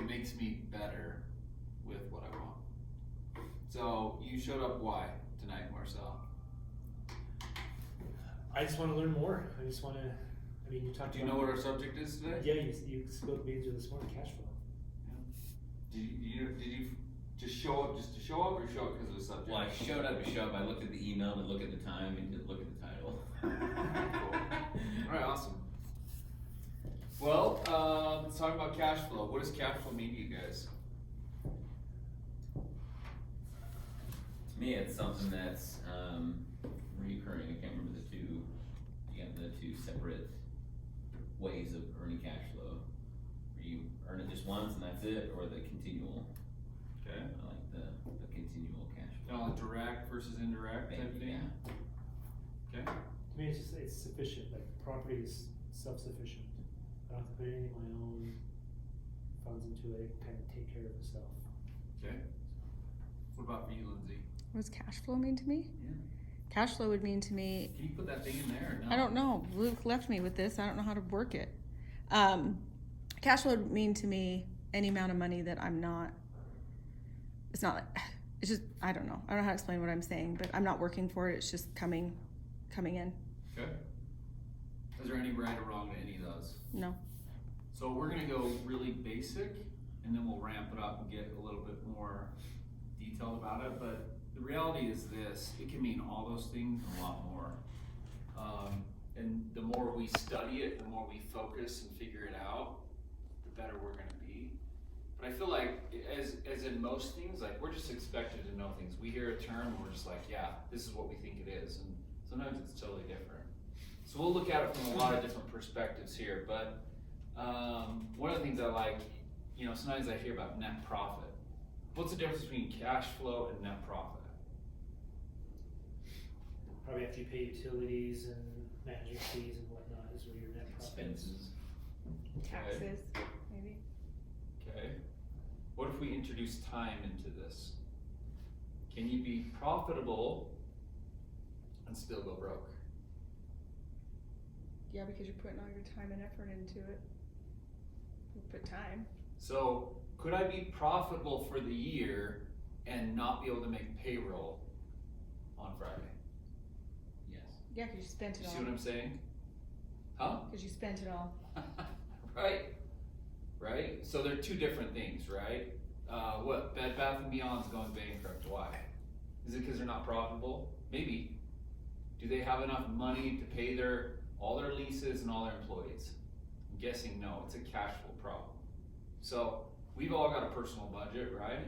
it makes me better with what I want. So you showed up why tonight, Marcel? I just want to learn more. I just want to. I mean, you talked. Do you know what our subject is today? Yeah, you spoke to me this morning. Cash flow. Yeah. Did you just show up just to show up, or show up because of the subject? Well, I showed up to show up. I looked at the email, to look at the time, and to look at the title. Cool. All right, awesome. Well, let's talk about cash flow. What does cash flow mean to you guys? To me, it's something that's recurring. I can't remember the two. You got the two separate ways of earning cash flow. Where you earn it just once and that's it, or the continual. Okay. I like the continual cash flow. Kind of like direct versus indirect type thing. Yeah. Okay. To me, it's sufficient. Like property is self-sufficient. I don't have to put any of my own funds into it. Kind of take care of itself. Okay. What about for you, Lindsay? What does cash flow mean to me? Yeah. Cash flow would mean to me, Can you put that thing in there? Or no? I don't know. Luke left me with this. I don't know how to work it. Cash flow would mean to me any amount of money that I'm not. It's not like it's just I don't know. I don't know how to explain what I'm saying, but I'm not working for it. It's just coming in. Okay. Is there any right or wrong to any of those? No. So we're gonna go really basic, and then we'll ramp it up and get a little bit more detailed about it. But the reality is this: it can mean all those things and a lot more. And the more we study it, the more we focus and figure it out, the better we're gonna be. But I feel like, as in most things, like we're just expected to know things. We hear a term, and we're just like, yeah, this is what we think it is, and sometimes it's totally different. So we'll look at it from a lot of different perspectives here. But one of the things I like, sometimes I hear about net profit. What's the difference between cash flow and net profit? Probably after you pay utilities and managing fees and whatnot is where your net profit is. Expenses. Taxes, maybe. Okay. What if we introduce time into this? Can you be profitable and still go broke? Yeah, because you're putting all your time and effort into it. You put time. So could I be profitable for the year and not be able to make payroll on Friday? Yes. Yeah, because you spent it You all. see what I'm saying? Huh? Because you spent it all. Right? So they're two different things, right? What? Bed Bath & Beyond's going bankrupt. Why? Is it because they're not profitable? Maybe. Do they have enough money to pay all their leases and all their employees? I'm guessing no. It's a cash flow problem. So we've all got a personal budget, right?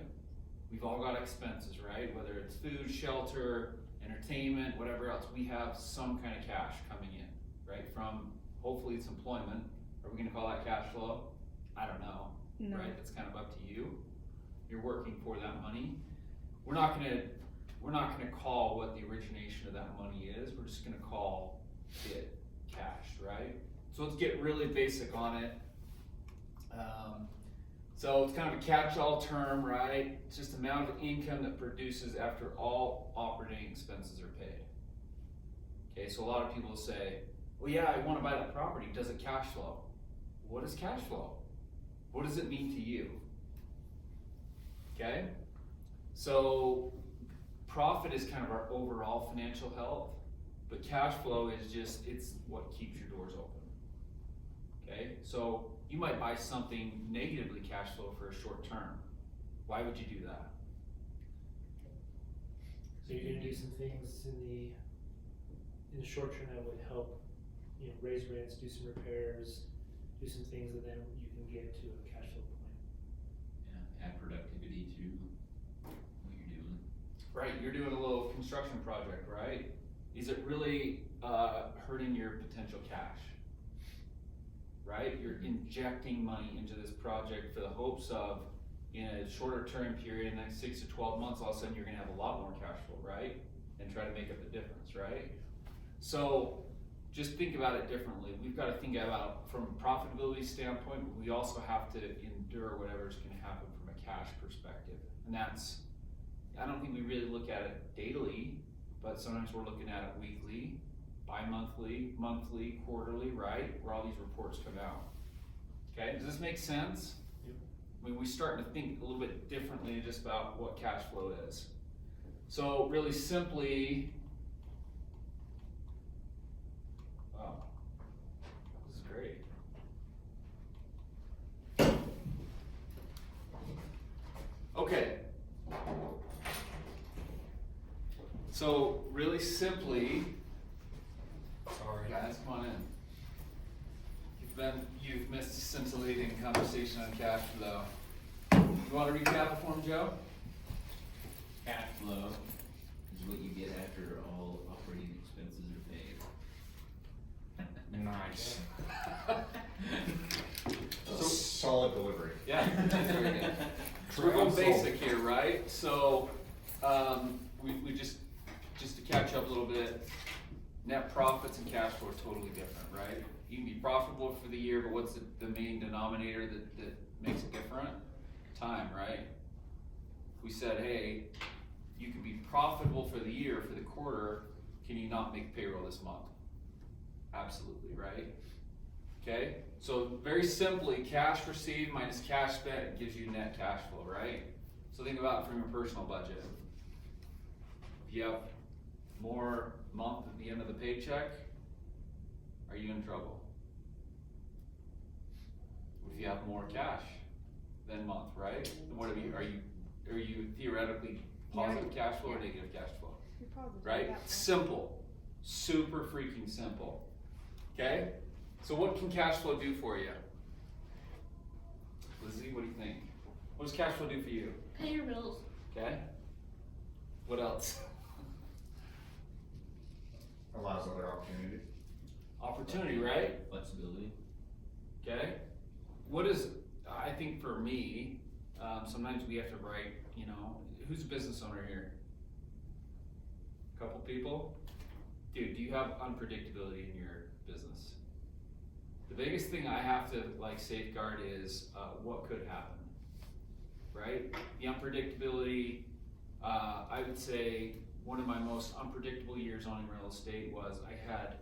We've all got expenses, right? Whether it's food, shelter, entertainment, whatever else, we have some kind of cash coming in, right? From hopefully it's employment. Are we gonna call that cash flow? I don't know, No. right? That's kind of up to you. You're working for that money. We're not gonna call what the origination of that money is. We're just gonna call it cash, right? So let's get really basic on it. So it's kind of a catch-all term, right? It's just the amount of income that produces after all operating expenses are paid. Okay, so a lot of people say, well, yeah, I want to buy that property. Does it cash flow? What is cash flow? What does it mean to you? Okay, so profit is kind of our overall financial health, but cash flow is just, it's what keeps your doors open. Okay, so you might buy something negatively cash flow for a short term. Why would you do that? So you're gonna do some things in the short term that would help, raise rents, do some repairs, do some things that then you can get to a cash flow point. Yeah. Add productivity to what you're doing. Right, you're doing a little construction project, right? Is it really hurting your potential cash? Right? You're injecting money into this project for the hopes of, in a shorter term period, in the next 6 to 12 months, all of a sudden you're gonna have a lot more cash flow, right? And try to make up the difference, right? So just think about it differently. We've got to think about from a profitability standpoint, but we also have to endure whatever's gonna happen from a cash perspective. And that's, I don't think we really look at it daily, but sometimes we're looking at it weekly, bi-monthly, monthly, quarterly, right? Where all these reports come out. Okay, does this make sense? Yep. I mean, we're starting to think a little bit differently just about what cash flow is. So really simply, wow, this is great. Okay. So really simply, Sorry. guys, come on in. You've missed a scintillating conversation on cash flow. You wanna recap it for him, Joe? Cash flow is what you get after all operating expenses are paid. Nice. Solid delivery. Yeah, very good. So we're going basic here, right? So, we just to catch up a little bit, net profits and cash flow are totally different, right? You can be profitable for the year, but what's the main denominator that makes it different? Time, right? We said, hey, you can be profitable for the year, for the quarter, can you not make payroll this month? Absolutely, right? Okay, so very simply, cash received minus cash spent gives you net cash flow, right? So think about it from your personal budget. If you have more month at the end of the paycheck, are you in trouble? If you have more cash than month, right? Then what are you theoretically positive cash flow or negative cash flow? You're positive, Right? yeah. Simple. Super freaking simple. Okay? So what can cash flow do for you? Lizzie, what do you think? What does cash flow do for you? Pay your bills. Okay? What else? Allows other opportunities. Opportunity, right? Flexibility. Okay? What is, I think for me, sometimes we have to write, who's a business owner here? Couple people? Dude, do you have unpredictability in your business? The biggest thing I have to safeguard is what could happen, right? The unpredictability, I would say one of my most unpredictable years owning real estate was I had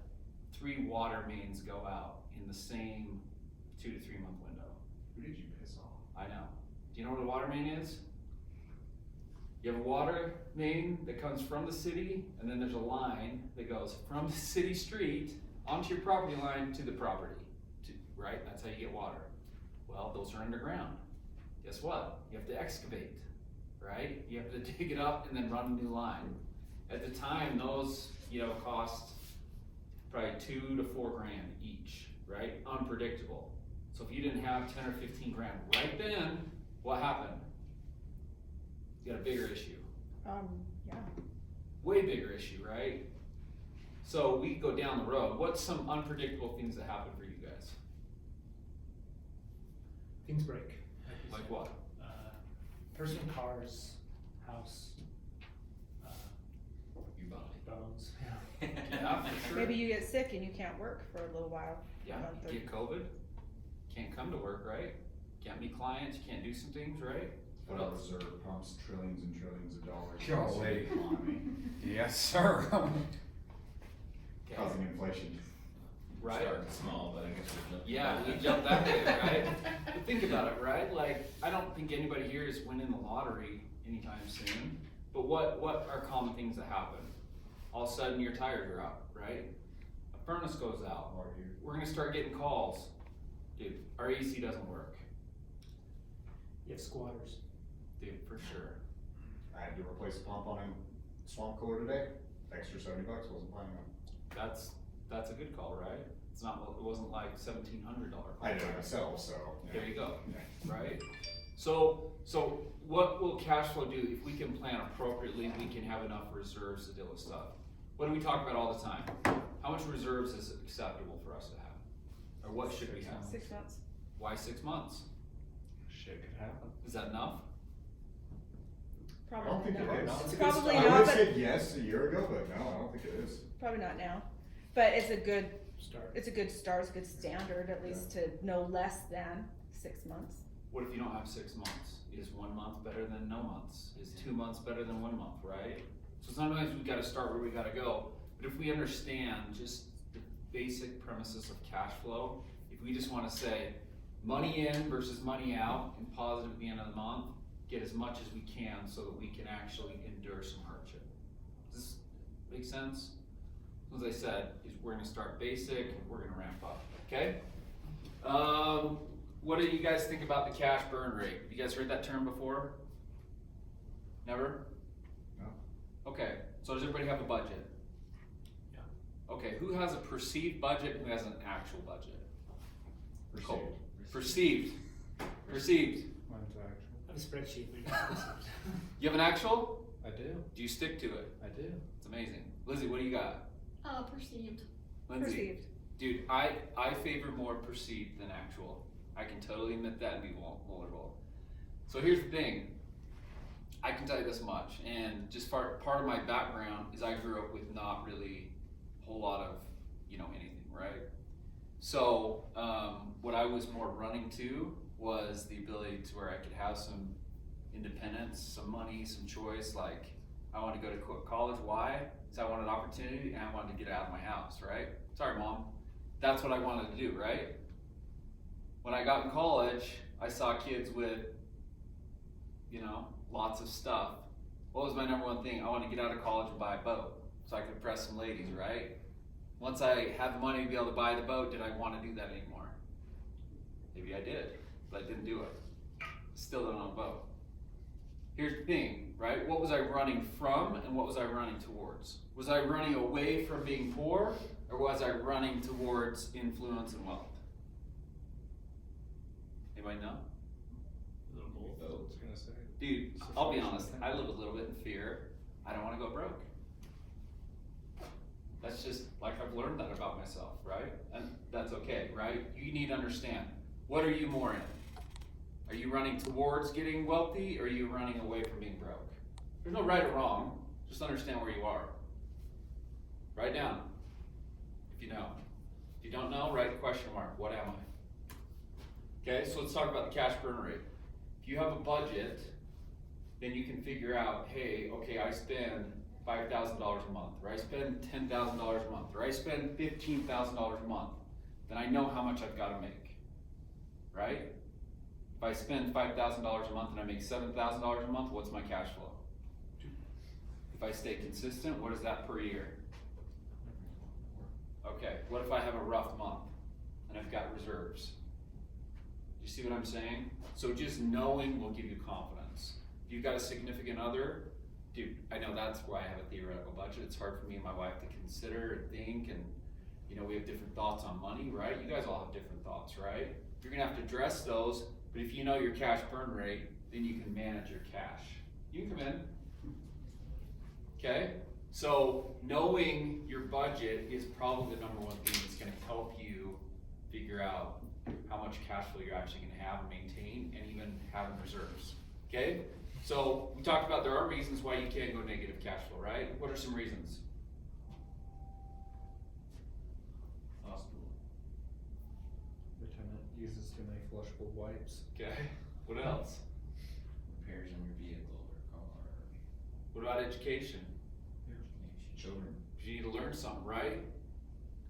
3 water mains go out in the same 2 to 3 month window. Who did you piss off? I know. Do you know what a water main is? You have a water main that comes from the city, and then there's a line that goes from the city street onto your property line to the property, right? That's how you get water. Well, those are underground. Guess what? You have to excavate, right? You have to dig it up and then run a new line. At the time, those, cost probably 2 to 4 grand each, right? Unpredictable. So if you didn't have 10 or 15 grand right then, what happened? You got a bigger issue. Yeah. Way bigger issue, right? So we go down the road. What's some unpredictable things that happen for you guys? Things break. you Like said. what? Person, cars, house, Your body. bones. Yeah, for sure. Maybe you get sick and you can't work for a little while. Yeah, a month or- you get COVID, can't come to work, right? Can't meet clients, you can't do some things, right? What Federal else? Reserve pumps trillions and trillions of dollars Golly. into the economy, Yes, sir. Okay. causing inflation. Right? Starting small, but I guess we'll jump. Yeah, we jumped that way, right? But think about it, right? I don't think anybody here is winning the lottery anytime soon. But what are common things that happen? All of a sudden your tires are out, right? A furnace goes out. Water heater. We're gonna start getting calls. Dude, our AC doesn't work. You have squatters. Dude, for sure. I had to replace a pump on a swamp cooler today. Extra $70, wasn't planning on. That's a good call, right? It wasn't like $1,700 call. I did it myself, so. yeah. There you go, Yeah. right? So what will cash flow do? If we can plan appropriately, we can have enough reserves to deal with stuff. What do we talk about all the time? How much reserves is acceptable for us to have? Or what should we have? 6 months. Why 6 months? Shit could happen. Is that enough? I don't Probably think not. it is. It's a good Probably I start. would not, have but said yes a year ago, but no, I don't think it is. probably not now. But it's a good Start. start, it's a good standard at least to no less than 6 months. What if you don't have 6 months? Is 1 month better than no months? Is 2 months better than 1 month, right? So sometimes we gotta start where we gotta go. But if we understand just the basic premises of cash flow, if we just wanna say, money in versus money out and positive at the end of the month, get as much as we can so that we can actually endure some hardship. Does this make sense? As I said, is we're gonna start basic, and we're gonna ramp up, okay? What do you guys think about the cash burn rate? You guys heard that term before? Never? No. Okay, so does everybody have a budget? Yeah. Okay, who has a perceived budget and who has an actual budget? Received. Perceived. Perceived. Mine's actual. I have a spreadsheet. We just You have an actual? I do, Do you stick to it? I do. It's amazing. Lizzie, what do you got? Perceived. Lindsay? Perceived. Dude, I favor more perceived than actual. I can totally admit that and be vulnerable. So here's the thing. I can tell you this much, and just part of my background is I grew up with not really a whole lot of, anything, right? So, what I was more running to was the ability to where I could have some independence, some money, some choice. Like, I wanted to go to college. Why? Because I wanted opportunity and I wanted to get out of my house, right? Sorry, Mom. That's what I wanted to do, right? When I got in college, I saw kids with, lots of stuff. What was my number one thing? I wanted to get out of college and buy a boat so I could impress some ladies, right? Once I had the money to be able to buy the boat, did I want to do that anymore? Maybe I did, but I didn't do it. Still don't own a boat. Here's the thing, right? What was I running from and what was I running towards? Was I running away from being poor or was I running towards influence and wealth? Anybody know? I was gonna say. Dude, I'll be honest, I live a little bit in fear. I don't want to go broke. That's just, like, I've learned that about myself, right? And that's okay, right? You need to understand, what are you more in? Are you running towards getting wealthy or are you running away from being broke? There's no right or wrong, just understand where you are. Write down, if you know. If you don't know, write a question mark, what am I? Okay, so let's talk about the cash burn rate. If you have a budget, then you can figure out, hey, okay, I spend $5,000 a month, or I spend $10,000 a month, or I spend $15,000 a month, then I know how much I've got to make, right? If I spend $5,000 a month and I make $7,000 a month, what's my cash flow? If I stay consistent, what is that per year? Okay, what if I have a rough month and I've got reserves? You see what I'm saying? So just knowing will give you confidence. If you've got a significant other, dude, I know that's why I have a theoretical budget. It's hard for me and my wife to consider and think, and we have different thoughts on money, right? You guys all have different thoughts, right? You're gonna have to address those, but if you know your cash burn rate, then you can manage your cash. You can come in. Okay? So knowing your budget is probably the number one thing that's gonna help you figure out how much cash flow you're actually gonna have and maintain and even have in reserves. Okay? So we talked about there are reasons why you can go negative cash flow, right? What are some reasons? Hospital. Lieutenant uses too many flushable wipes. Okay. What else? Repairs on your vehicle or car. What about education? Children. You need to learn something, right?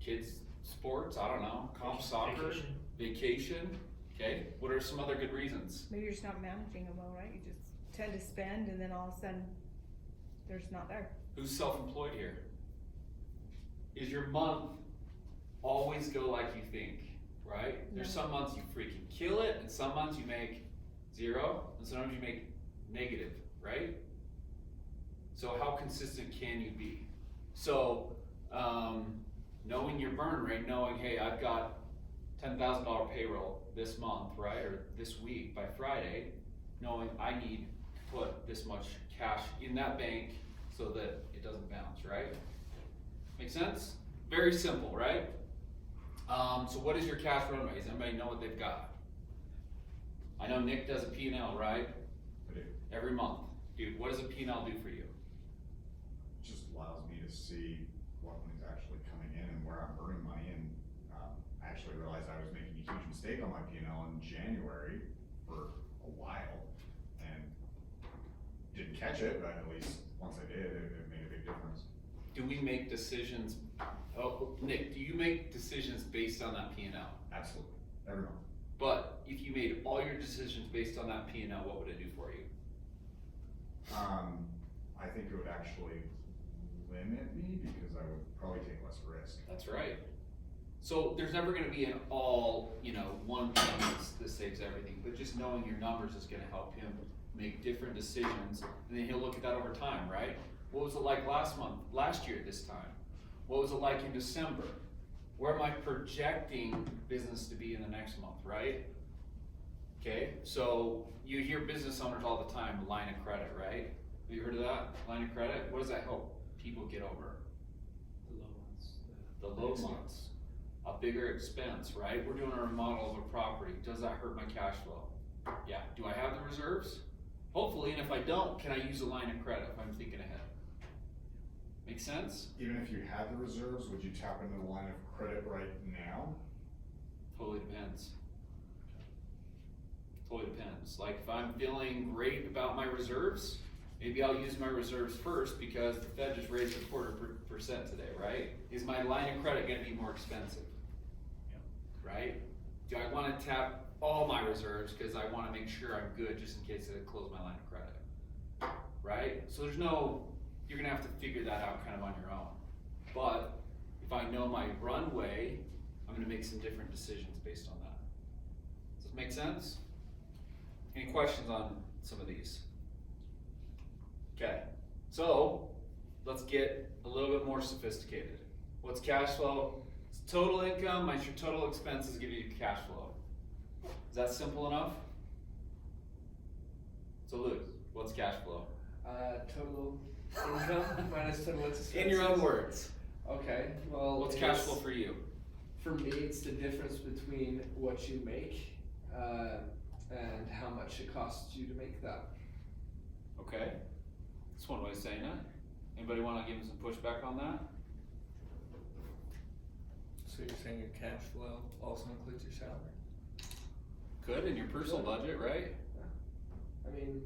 Kids, sports, I don't know, comp soccer, Vacation. vacation. Okay. What are some other good reasons? Maybe you're just not managing them well, right? You just tend to spend and then all of a sudden, they're just not there. Who's self-employed here? Is your month always go like you think, right? There's No. some months you freaking kill it, and some months you make 0, and sometimes you make negative, right? So how consistent can you be? So, knowing your burn rate, knowing, hey, I've got $10,000 payroll this month, right, or this week by Friday, knowing I need to put this much cash in that bank so that it doesn't bounce, right? Make sense? Very simple, right? So what is your cash runway? Does anybody know what they've got? I know Nick does a P&L, right? I do. Every month. Dude, what does a P&L do for you? It just allows me to see what money's actually coming in and where I'm burning money. And I actually realized I was making a huge mistake on my P&L in January for a while and didn't catch it, but at least once I did, it made a big difference. Do we make decisions? Oh, Nick, do you make decisions based on that P&L? Absolutely, every month. But if you made all your decisions based on that P&L, what would it do for you? I think it would actually limit me because I would probably take less risk. That's right. So there's never gonna be an all, one thing that saves everything, but just knowing your numbers is gonna help him make different decisions, and then he'll look at that over time, right? What was it like last year at this time? What was it like in December? Where am I projecting business to be in the next month, right? Okay, so you hear business owners all the time, line of credit, right? Have you heard of that? Line of credit? What does that help people get over? The low ones. The low months. A bigger expense, right? We're doing a remodel of a property. Does that hurt my cash flow? Yeah. Do I have the reserves? Hopefully, and if I don't, can I use a line of credit if I'm thinking ahead? Make sense? Even if you had the reserves, would you tap into the line of credit right now? Totally depends. Totally depends. Like if I'm feeling great about my reserves, maybe I'll use my reserves first because the Fed just raised a 0.25% today, right? Is my line of credit gonna be more expensive? Right? Do I wanna tap all my reserves because I wanna make sure I'm good just in case I close my line of credit? Right? So you're gonna have to figure that out kind of on your own. But if I know my runway, I'm gonna make some different decisions based on that. Does this make sense? Any questions on some of these? Okay, so let's get a little bit more sophisticated. What's cash flow? It's total income minus your total expenses give you cash flow. Is that simple enough? So Luke, what's cash flow? Total income minus total expenses. In your own words. Okay, well. What's cash flow for you? For me, it's the difference between what you make, and how much it costs you to make that. Okay, that's one way of saying it. Anybody wanna give him some pushback on that? So you're saying your cash flow also includes your salary? Could, in your personal budget, right? I mean,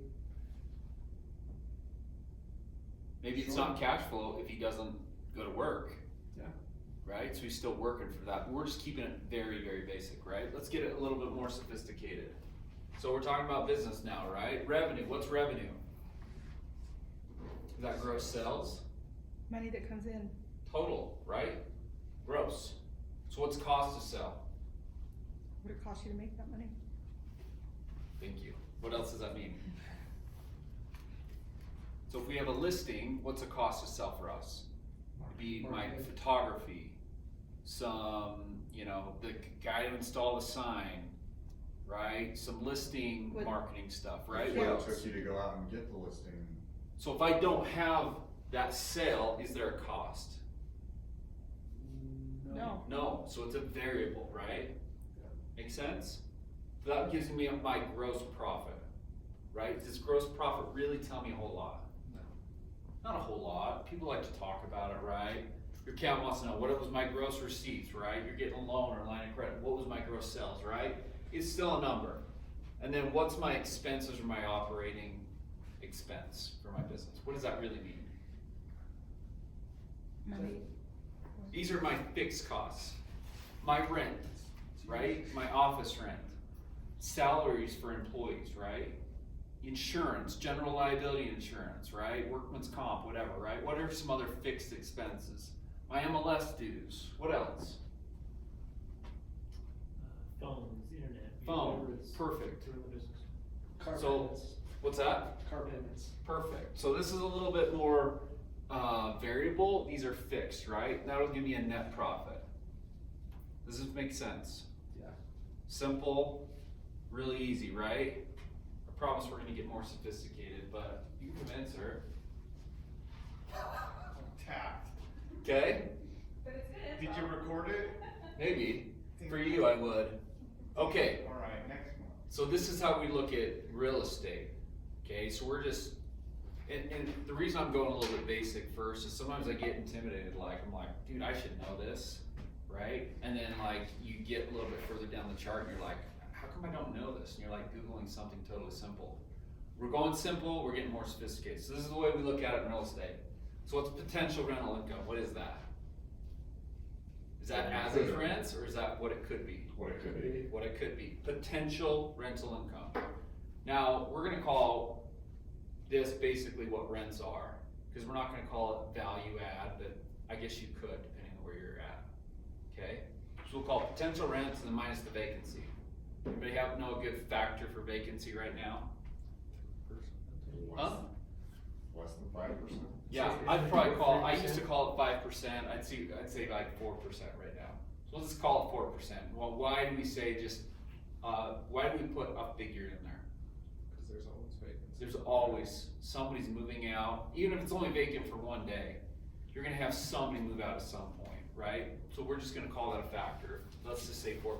Maybe it's Sure. not cash flow if he doesn't go to work. Yeah. Right, so he's still working for that. We're just keeping it very, very basic, right? Let's get it a little bit more sophisticated. So we're talking about business now, right? Revenue, what's revenue? Is that gross sales? Money that comes in. Total, right? Gross. So what's cost to sell? What it cost you to make that money? Thank you. What else does that mean? So if we have a listing, what's a cost to sell for us? It'd be my Marketing. photography, some, the guy to install the sign, right? Some listing, What- marketing stuff, right? What What it else? took you to go out and get the listing? So if I don't have that sale, is there a cost? No. No, so it's a variable, right? Make sense? So that gives me my gross profit, right? Does gross profit really tell me a whole lot? No. Not a whole lot. People like to talk about it, right? Your accountant wants to know, what was my gross receipts, right? You're getting a loan or a line of credit. What was my gross sales, right? It's still a number. And then what's my expenses or my operating expense for my business? What does that really mean? Money. These are my fixed costs. My rent, right? My office rent. Salaries for employees, right? Insurance, general liability insurance, right? Workman's comp, whatever, right? What are some other fixed expenses? My MLS dues. What else? Phones, internet. Phone. whatever it's Perfect. to run the business. car So- payments, What's that? car payments. Perfect. So this is a little bit more variable. These are fixed, right? That'll give me a net profit. Does this make sense? Yeah. Simple, really easy, right? I promise we're gonna get more sophisticated, but you can convince her. Tact. Okay? Did you record it? Maybe. For you, I would. Okay, Alright, next one. so this is how we look at real estate. Okay, so we're just, and the reason I'm going a little bit basic first is sometimes I get intimidated, I'm like, dude, I should know this, right? And then you get a little bit further down the chart and you're like, how come I don't know this? And you're Googling something totally simple. We're going simple, we're getting more sophisticated. So this is the way we look at it in real estate. So what's potential rental income? What is that? Is that as is rents, or is that what it could be? What it could be. What it could be, potential rental income. Now, we're gonna call this basically what rents are, cause we're not gonna call it value add, but I guess you could, depending on where you're at, okay? So we'll call it potential rents and then minus the vacancy. Anybody know a good factor for vacancy right now? Huh? Less than 5%. Yeah, So I'd probably I 3%? used to call it 5%, I'd say like 4% right now. So let's just call it 4%. Well, why do we say why do we put a figure in there? Cause there's always vacancies. There's always, somebody's moving out, even if it's only vacant for one day, you're gonna have somebody move out at some point, right? So we're just gonna call that a factor, let's just say 4%.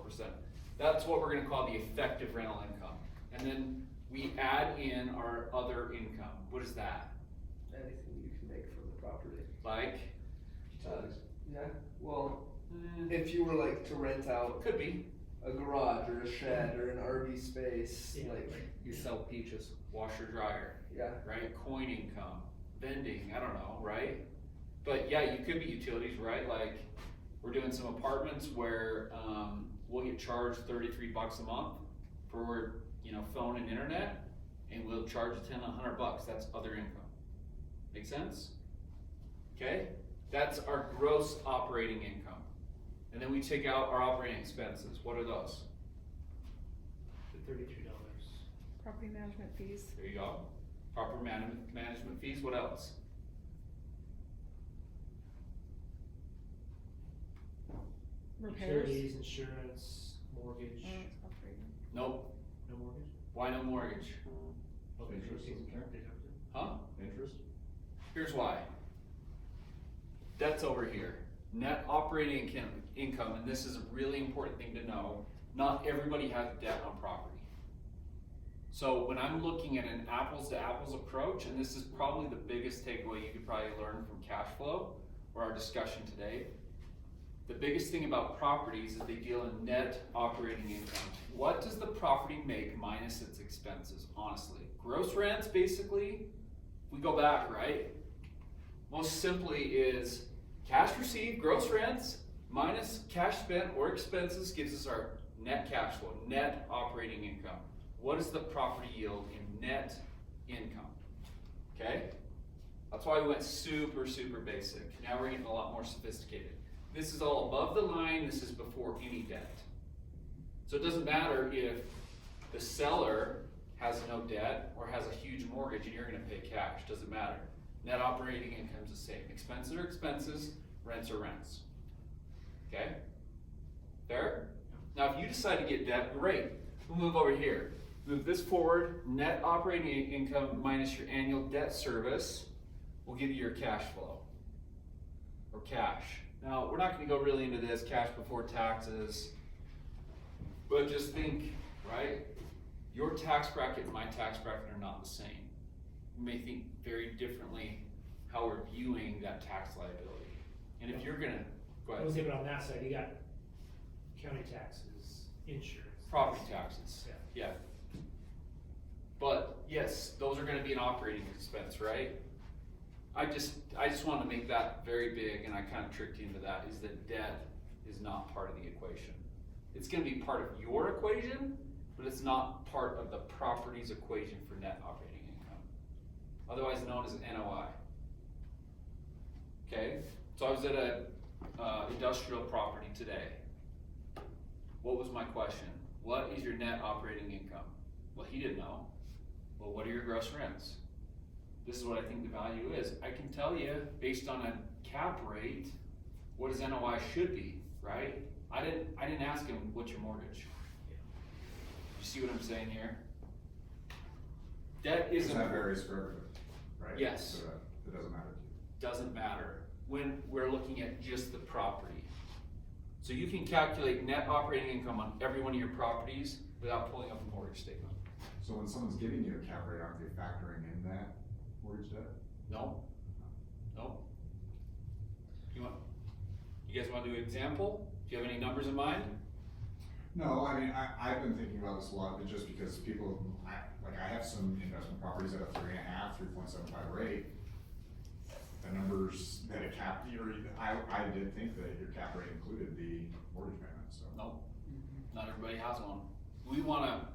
That's what we're gonna call the effective rental income. And then we add in our other income, what is that? Anything you can make from the property. Like, Yeah, well, if you were like to rent out could be, a garage or a shed or an RV space, Yeah. like, you sell peaches, washer dryer, yeah, right? Coin income, vending, I don't know, right? But yeah, you could be utilities, right? Like, we're doing some apartments where, we'll get charged $33 a month for, phone and internet, and we'll charge $100, that's other income. Make sense? Okay, that's our gross operating income. And then we take out our operating expenses, what are those? The $33. Property management fees. There you go. Proper management fees, what else? Repairs. Utilities, insurance, mortgage. Operating. Nope, No mortgage? why no mortgage? Interest doesn't count. Huh? Interest? Here's why. Debt's over here. Net operating income, and this is a really important thing to know, not everybody has debt on property. So when I'm looking at an apples to apples approach, and this is probably the biggest takeaway you could probably learn from cash flow or our discussion today, the biggest thing about properties is they deal in net operating income. What does the property make minus its expenses, honestly? Gross rents, basically, we go back, right? Most simply is cash received, gross rents, minus cash spent or expenses gives us our net cash flow, net operating income. What is the property yield in net income? Okay? That's why we went super, super basic. Now we're getting a lot more sophisticated. This is all above the line, this is before any debt. So it doesn't matter if the seller has no debt or has a huge mortgage and you're gonna pay cash, doesn't matter. Net operating income's the same. Expenses are expenses, rents are rents. Okay? Fair? Now if you decide to get debt, great. We'll move over here. Move this forward, net operating income minus your annual debt service will give you your cash flow. Or cash. Now, we're not gonna go really into this, cash before taxes, but just think, right? Your tax bracket and my tax bracket are not the same. We may think very differently how we're viewing that tax liability. And if you're gonna, go I was ahead, thinking on that side, you got county taxes, insurance. property taxes, Yeah. yeah. But yes, those are gonna be an operating expense, right? I just wanted to make that very big, and I kind of tricked you into that, is that debt is not part of the equation. It's gonna be part of your equation, but it's not part of the property's equation for net operating income. Otherwise known as NOI. Okay, so I was at a industrial property today. What was my question? What is your net operating income? Well, he didn't know. Well, what are your gross rents? This is what I think the value is. I can tell you, based on a cap rate, what his NOI should be, right? I didn't ask him, what's your mortgage? You see what I'm saying here? Debt Because isn't, that varies for everybody, right? Yes. So that, it doesn't matter to you. doesn't matter when we're looking at just the property. So you can calculate net operating income on every one of your properties without pulling up a mortgage statement. So when someone's giving you a cap rate, aren't they factoring in that mortgage debt? No? No? You guys wanna do an example? Do you have any numbers in mind? No, I mean, I've been thinking about this a lot, but just because people, I have some investment properties at a 3.5, 3.75 rate. the numbers that a cap, I did think that your cap rate included the mortgage payment, so. Nope, not everybody has one. We wanna,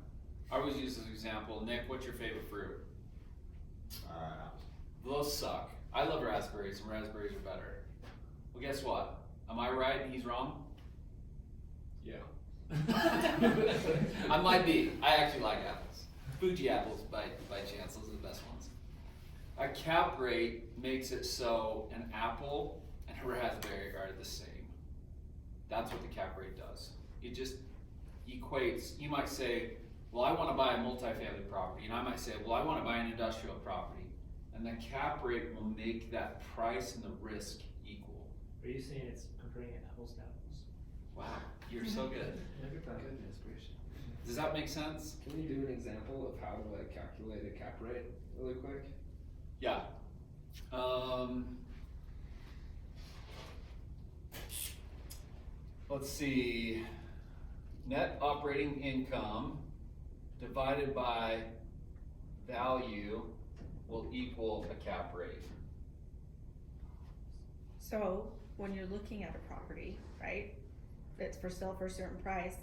I always use this example, Nick, what's your favorite fruit? Apples. Those suck. I love raspberries, and raspberries are better. Well, guess what? Am I right and he's wrong? Yeah. I might be. I actually like apples. Fuji apples, by chance, those are the best ones. A cap rate makes it so an apple and a raspberry are the same. That's what the cap rate does. It just equates. You might say, well, I want to buy a multifamily property, and I might say, well, I want to buy an industrial property. And the cap rate will make that price and the risk equal. Are you saying it's comparing apples to apples? Wow, you're so good. Look at that. Goodness gracious. Does that make sense? Can we do an example of how to like calculate a cap rate really quick? Yeah. Let's see. Net operating income divided by value will equal a cap rate. So when you're looking at a property, right, that's for sale for a certain price,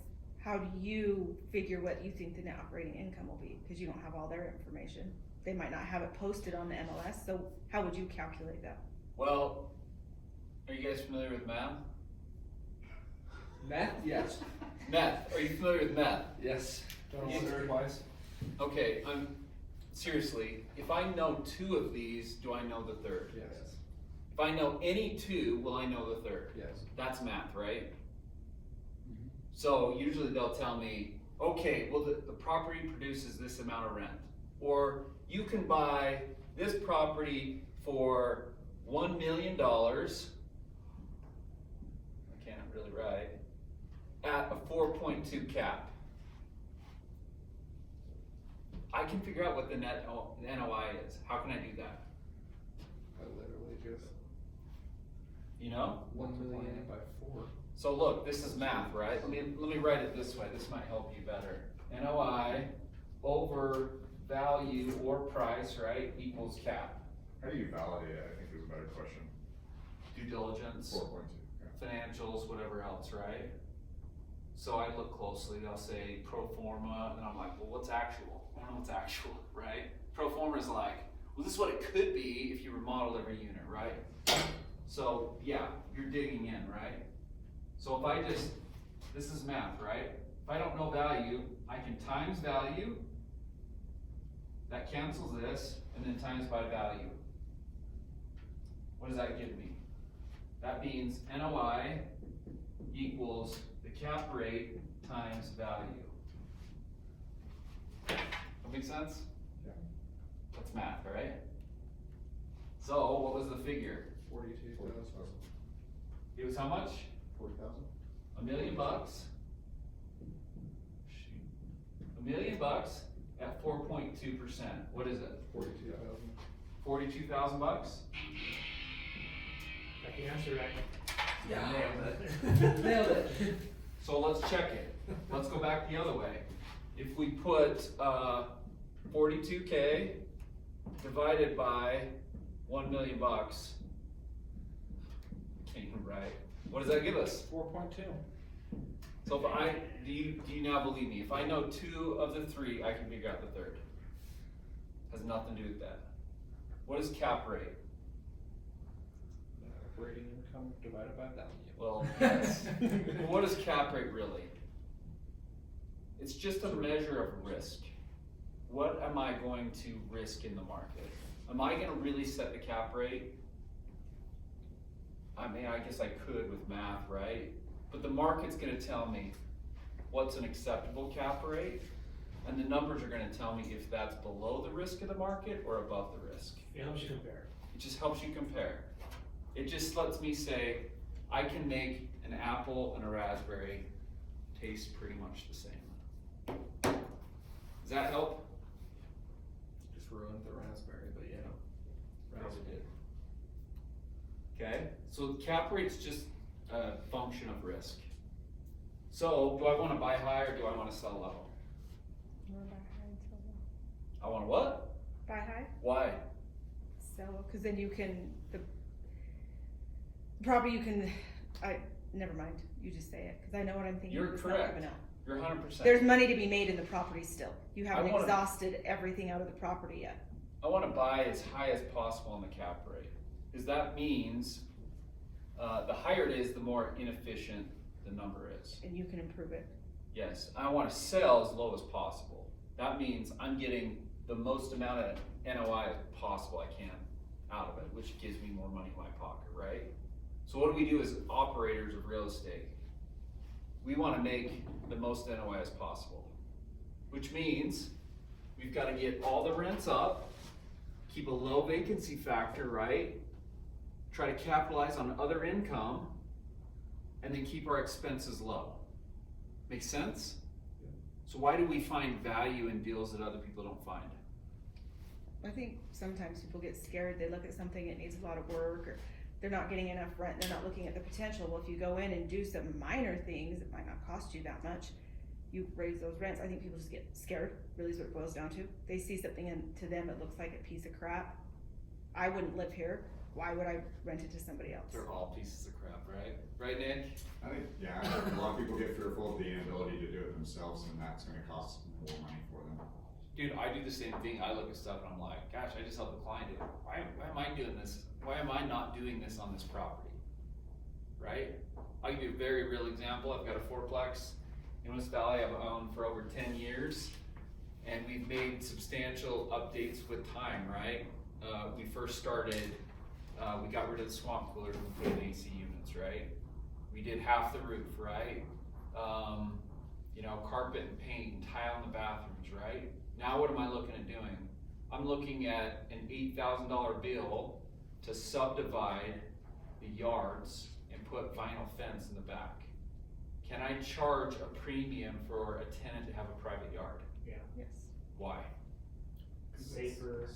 how do you figure what you think the net operating income will be? Because you don't have all their information. They might not have it posted on the MLS, so how would you calculate that? Well, are you guys familiar with math? Math? Yes. Meth. Are you familiar with meth? Yes. Don't Once or twice. Okay, seriously, if I know two of these, do I know the third? Yes. If I know any two, will I know the third? Yes. That's math, right? So usually they'll tell me, okay, well the property produces this amount of rent. Or you can buy this property for $1 million, I can't really write, at a 4.2 cap. I can figure out what the net NOI is. How can I do that? I literally just You know? 1 million by 4. So look, this is math, right? Let me write it this way. This might help you better. NOI over value or price, right, equals cap. How do you validate it, I think is a better question. Due diligence, 4.2, yeah. financials, whatever else, right? So I look closely, they'll say pro forma, and I'm like, well, what's actual? I don't know what's actual, right? Pro forma is like, well, this is what it could be if you remodeled every unit, right? So yeah, you're digging in, right? So if I just, this is math, right? If I don't know value, I can times value, that cancels this, and then times by value. What does that give me? That means NOI equals the cap rate times value. That make sense? Yeah. That's math, right? So what was the figure? 42,000. It was how much? 40,000? $1 million bucks. Shoot. $1 million bucks at 4.2%. What is it? 42,000. 42,000 bucks? Got the answer right. Yeah. Nailed it. Nailed it. So let's check it. Let's go back the other way. If we put 42K divided by 1 million bucks, can't even write. What does that give us? 4.2. So if do you now believe me? If I know two of the three, I can figure out the third. Has nothing to do with that. What is cap rate? Operating income divided by value. Well, yes. But what is cap rate really? It's just a measure of risk. What am I going to risk in the market? Am I gonna really set the cap rate? I mean, I guess I could with math, right? But the market's gonna tell me what's an acceptable cap rate, and the numbers are gonna tell me if that's below the risk of the market or above the risk. It helps you compare. It just helps you compare. It just lets me say, I can make an apple and a raspberry taste pretty much the same. Does that help? Just ruined the raspberry, but yeah. Probably did. Okay, so cap rate's just a function of risk. So, do I wanna buy high or do I wanna sell low? You wanna buy high and sell low? I wanna what? Buy high, Why? sell low, cause then you can, the Property you can, never mind, you just say it, cause I know what I'm thinking. You're it's not correct. coming out. You're 100%. There's money to be made in the property still. You haven't wanna- exhausted everything out of the property yet. I wanna buy as high as possible on the cap rate, cause that means, the higher it is, the more inefficient the number is. And you can improve it. Yes, I wanna sell as low as possible. That means I'm getting the most amount of NOI as possible I can out of it, which gives me more money in my pocket, right? So what do we do as operators of real estate? We wanna make the most NOI as possible, which means we've gotta get all the rents up, keep a low vacancy factor, right? Try to capitalize on other income, and then keep our expenses low. Make sense? So why do we find value in deals that other people don't find? I think sometimes people get scared, they look at something, it needs a lot of work, or they're not getting enough rent, they're not looking at the potential. Well, if you go in and do some minor things, it might not cost you that much, you raise those rents. I think people just get scared, really is what it boils down to. They see something and to them it looks like a piece of crap. I wouldn't live here, why would I rent it to somebody else? They're all pieces of crap, right? Right, Nick? I think, yeah, I think a lot of people get fearful of the inability to do it themselves, and that's gonna cost more money for them. Dude, I do the same thing. I look at stuff and I'm like, gosh, I just helped the client do it. Why am I doing this? Why am I not doing this on this property? Right? I'll give you a very real example. I've got a fourplex in West Valley I've owned for over 10 years. And we've made substantial updates with time, right? We first started, we got rid of the swamp cooler and put in AC units, right? We did half the roof, right? You know, carpet and paint and tile in the bathrooms, right? Now what am I looking at doing? I'm looking at an $8,000 bill to subdivide the yards and put vinyl fence in the back. Can I charge a premium for a tenant to have a private yard? Yeah. Yes. Why? Safer.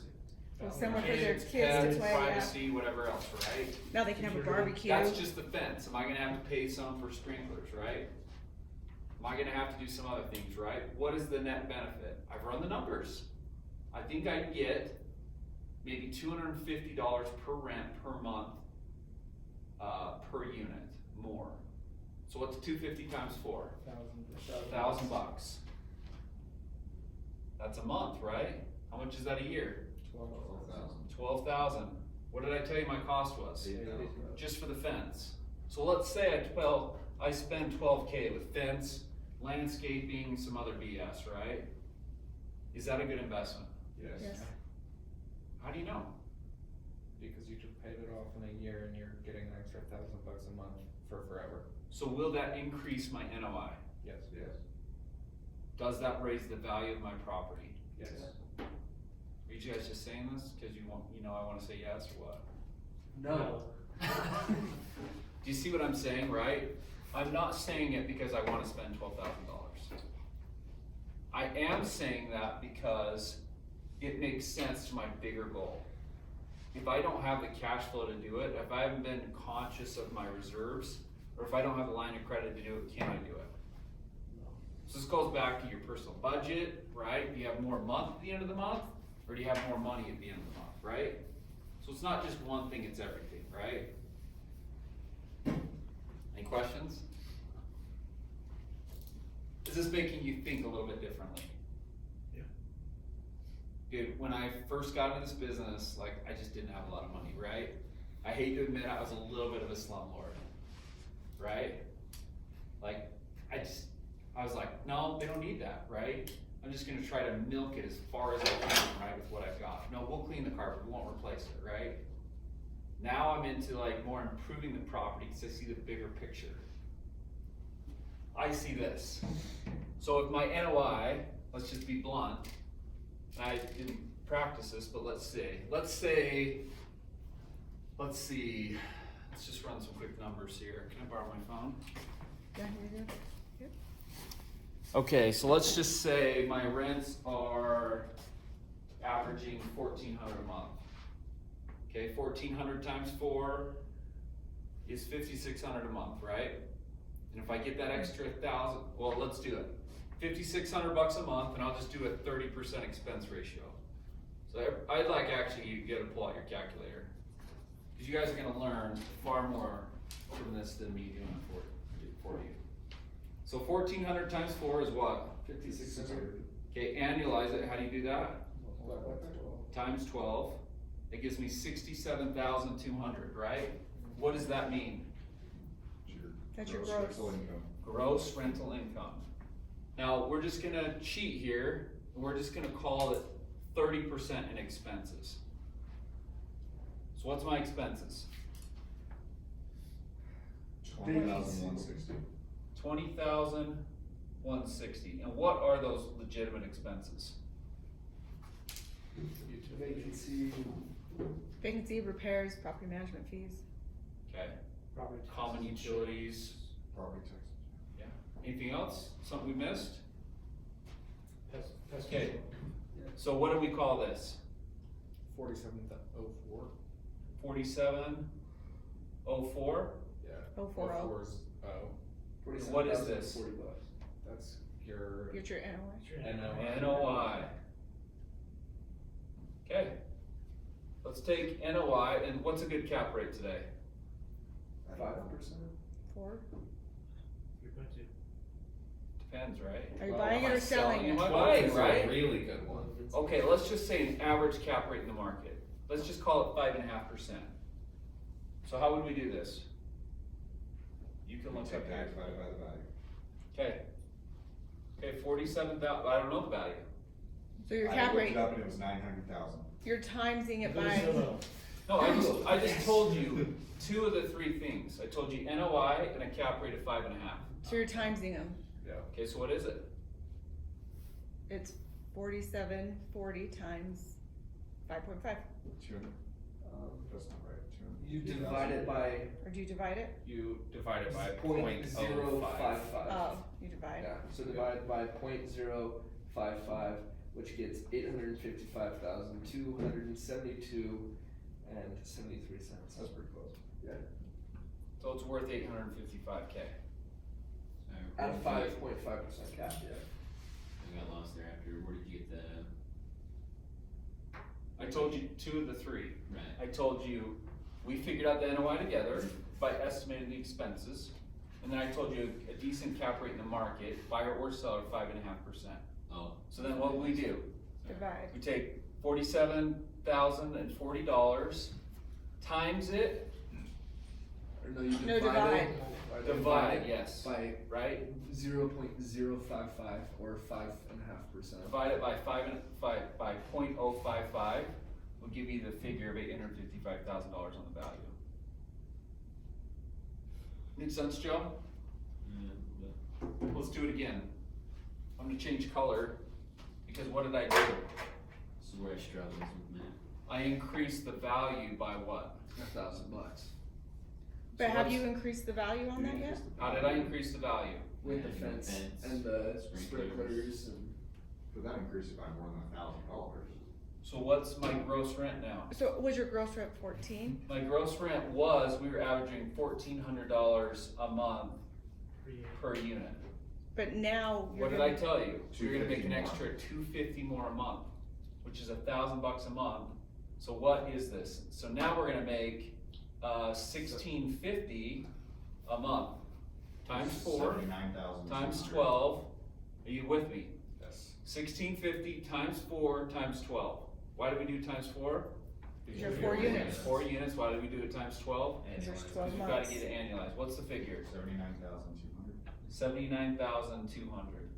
Well, someone for their kids to pets, play, yeah. privacy, whatever else, right? Now they can have a barbecue. That's just the fence. Am I gonna have to pay some for sprinklers, right? Am I gonna have to do some other things, right? What is the net benefit? I've run the numbers. I think I get maybe $250 per rent per month, per unit, more. So what's 250 times 4? $1,000. That's a month, right? How much is that a year? 12,000. What did I tell you my cost was? Just for the fence. So let's say I spend 12K with fence, landscaping, some other BS, right? Is that a good investment? Yes. How do you know? Because you just paid it off in a year and you're getting an extra $1,000 a month for forever. So will that increase my NOI? Yes. Yes. Does that raise the value of my property? Yes. Are you guys just saying this because you know I want to say yes or what? No. Do you see what I'm saying, right? I'm not saying it because I want to spend $12,000. I am saying that because it makes sense to my bigger goal. If I don't have the cash flow to do it, if I haven't been conscious of my reserves, or if I don't have the line of credit to do it, can I do it? So this goes back to your personal budget, right? Do you have more month at the end of the month? Or do you have more money at the end of the month, right? So it's not just one thing, it's everything, right? Any questions? Is this making you think a little bit differently? Yeah. Dude, when I first got into this business, like, I just didn't have a lot of money, right? I hate to admit I was a little bit of a slumlord, right? Like, I was like, no, they don't need that, right? I'm just gonna try to milk it as far as I can, right, with what I've got. No, we'll clean the carpet, we won't replace it, right? Now I'm into like more improving the property because I see the bigger picture. I see this. So if my NOI, let's just be blunt, I didn't practice this, but let's see, let's just run some quick numbers here. Can I borrow my phone? Yeah, you're good. Okay, so let's just say my rents are averaging $1,400 a month. Okay, 1,400 times 4 is 5,600 a month, right? And if I get that extra 1,000, well, let's do it. 5,600 bucks a month, and I'll just do a 30% expense ratio. So I'd like actually you get to pull out your calculator. Cause you guys are gonna learn far more from this than me doing it for you. So 1,400 times 4 is what? 5,600. Okay, annualize it, how do you do that? Multiply by 12. Times 12, that gives me 67,200, right? What does that mean? That's your gross gross. rental income. Gross rental income. Now, we're just gonna cheat here, and we're just gonna call it 30% in expenses. So what's my expenses? 20,160. 20,160. And what are those legitimate expenses? Vacancy, Vacancy, repairs, property management fees. Okay, Property taxes, common utilities. Property taxes. Anything else? Something we missed? Pest Okay. control. So what do we call this? 47,004. 4704? Yeah. 040. 04 is, What is this? $47,040. that's your Get your NOI. Sure. NOI. Okay. Let's take NOI, and what's a good cap rate today? 5%. 4. 3.2. Depends, right? Are you Well, buying am it I or selling Am it? I 12 buying, is right? a really good one. Okay, let's just say an average cap rate in the market. Let's just call it 5.5%. So how would we do this? You can look up Take here. that divided by the value. Okay. Okay, 47,000, I don't know the value. So your I cap looked rate, it up and it was 900,000. you're timesing it Go to by, Zillow. No, I just told you two of the three things. I told you NOI and a cap rate of 5.5. so you're timesing them. Yeah. Okay, so what is it? It's 4740 times 5.5. 200, that's not right, 200. You divide it by Or do you divide it? You divide it by .055. Oh, you divide. Yeah, so divide by .055, which gets 855,272 and 73 cents. That's pretty close. Yeah. So it's worth 855K. At a 5.5% cap, yeah. I got lost there after, where did you get the, I told you two of the three. right, I told you, we figured out the NOI together by estimating the expenses. And then I told you a decent cap rate in the market, buyer or seller, 5.5%. oh. So then what will we do? Divide. We take $47,040 times it, Or no, you No, divide it. divide, yes, By right? 0.055 or 5.5%. Divide it by by .055, will give you the figure of $855,000 on the value. Make sense, Joe? Let's do it again. I'm gonna change color, because what did I do? This is where I struggle with math. I increased the value by what? $1,000 But So have what's- you increased the value on that yet? How did I increase the value? with the And fence fence, and the sprinklers. sprinklers and. But that increased it by more than $1,000. So what's my gross rent now? So was your gross rent 14? My gross rent was, we were averaging $1,400 a month Per year. per unit. But now you're What did I gonna- tell you? You're gonna make an $250 extra $250 more a month, which is $1,000 a month. So what is this? So now we're gonna make, $1,650 a month. Times 4, 79,000. times 12, are you with me? Yes. 1,650 times 4 times 12. Why do we do times 4? Because you're 4 units. 4 units, why do we do it times 12? Because there's Annualized. 12 You've gotta months. get it annualized. What's the figure? 79,200. 79,200.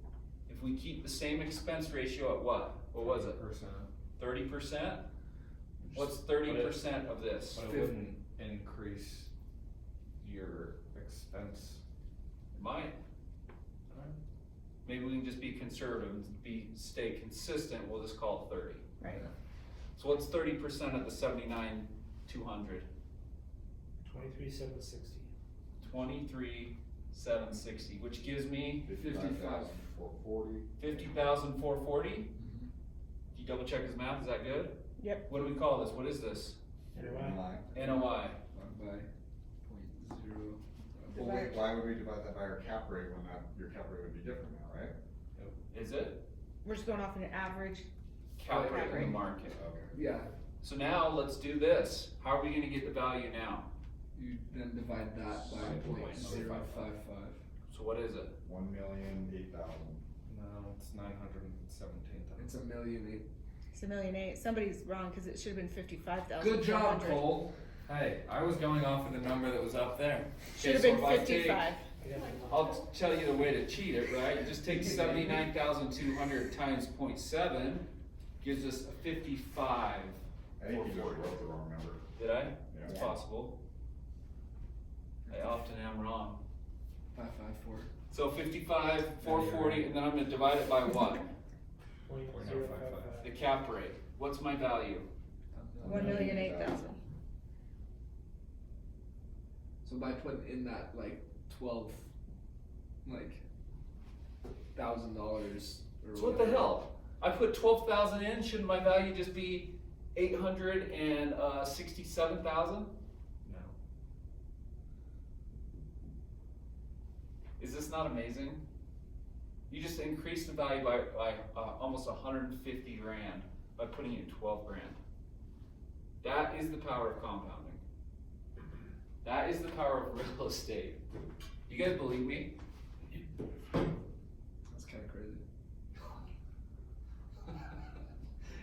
If we keep the same expense ratio at what? What was it? 30%? What's 30% of this? But it wouldn't increase your expense. It might. Maybe we can just be conservative and stay consistent, we'll just call it 30. Right. So what's 30% of the 79,200? 23,760. 23,760, which gives me 55,440. 50,440? Can you double check his math, is that good? Yep. What do we call this? What is this? NOI. NOI. By .0. Well, wait, why would we divide that by our cap rate when your cap rate would be different now, right? Is it? We're just going off an average. Cap Cap rate in rate. the market. Okay. Yeah, So now let's do this. How are we gonna get the value now? You then divide that by point zero five five. So what is it? 1,008,000. No, it's 917,000. It's $1,008,000. It's $1,008,000. Somebody's wrong, cause it should've been 55,000. Good job, Cole. Hey, I was going off of the number that was up there. Should've Okay, so been if I take- 55. I'll tell you the way to cheat it, right? You just take 79,200 times 0.7, gives us a 55. I think you just wrote the wrong number. Did I? Yeah. It's possible. I often am wrong. 554. So 55, 440, and then I'm gonna divide it by what? 0.055. The cap rate. What's my value? 1,008,000. So by putting in that like 12, like $1,000 or So what the hell? I put 12,000 in, shouldn't my value just be 867,000? No. Is this not amazing? You just increased the value by almost 150 grand by putting in 12 grand. That is the power of compounding. That is the power of real estate. You guys believe me? That's kind of crazy.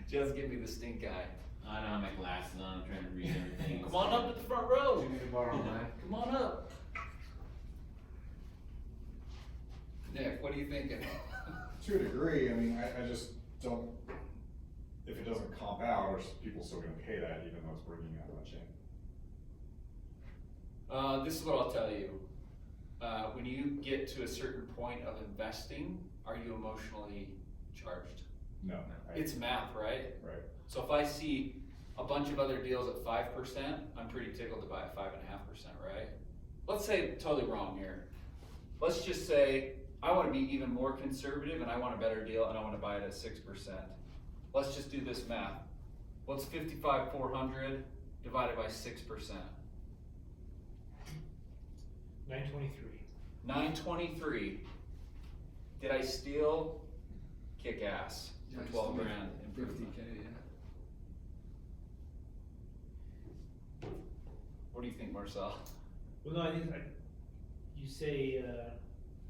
Just give me the stink eye. I don't have my glasses on, I'm trying to read everything. Come on up to the front row. Do you need to borrow mine? Come on up. Nick, what are you thinking? To a degree, I mean, I just don't, if it doesn't comp out, are people still gonna pay that even though it's bringing that much in? This is what I'll tell you. When you get to a certain point of investing, are you emotionally charged? No. It's math, right? Right. So if I see a bunch of other deals at 5%, I'm pretty tickled to buy at 5.5%, right? Let's say totally wrong here. Let's just say I want to be even more conservative and I want a better deal and I want to buy it at 6%. Let's just do this math. What's 55,400 divided by 6%? 923. 923. Did I still kick ass for 12 grand improvement? 50K, yeah. What do you think, Marcel? Well, no, I think you say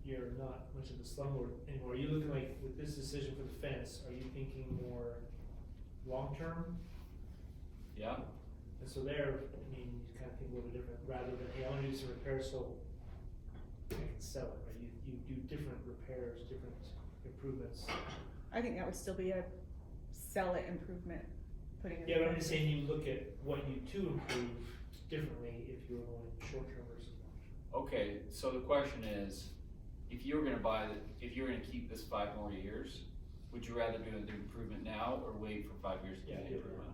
you're not much of a slumlord anymore. Are you looking like with this decision for the fence? Are you thinking more long term? Yeah? And so there, I mean, you kind of think a little bit different rather than hey, I want to do some repairs so I can sell it. Right? You do different repairs, different improvements. I think that would still be a sell it improvement, putting it. Yeah, but I'm just saying you look at what you to improve differently if you were going short term versus long term. Okay, so the question is, if you were gonna if you were gonna keep this 5 more years, would you rather do the improvement now or wait for 5 years to do the improvement?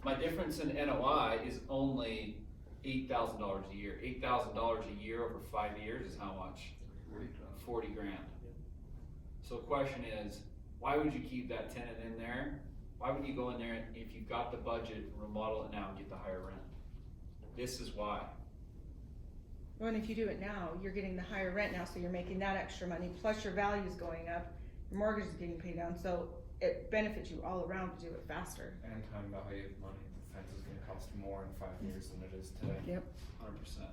My difference in NOI is only $8,000 a year. $8,000 a year over 5 years is how much? 40 grand. So the question is, why would you keep that tenant in there? Why would you go in there and if you've got the budget, remodel it now and get the higher rent? This is why. Well, and if you do it now, you're getting the higher rent now, so you're making that extra money, plus your value's going up, your mortgage is getting paid down, so it benefits you all around to do it faster. And time value of money. The fence is gonna cost more in 5 years than it is today. Yep. 100%.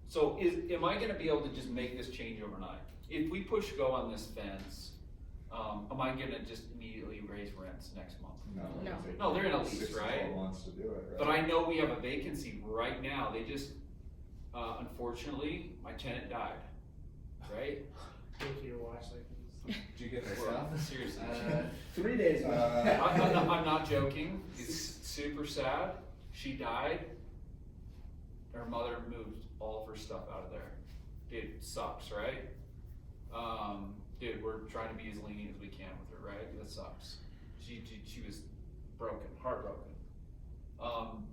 So am I gonna be able to just make this change overnight? If we push go on this fence, am I gonna just immediately raise rents next month? No. No. it'll take No, they're in a lease, 6 to right? 12 months to do it, right? But I know we have a vacancy right now, they just, unfortunately, my tenant died, right? Look at your watch like this. Did you get this Well, stuff? seriously. 3 days ago. I'm not joking, it's super sad, she died, her mother moved all of her stuff out of there. Dude, sucks, right? Dude, we're trying to be as lenient as we can with her, right? That sucks. She was broken, heartbroken.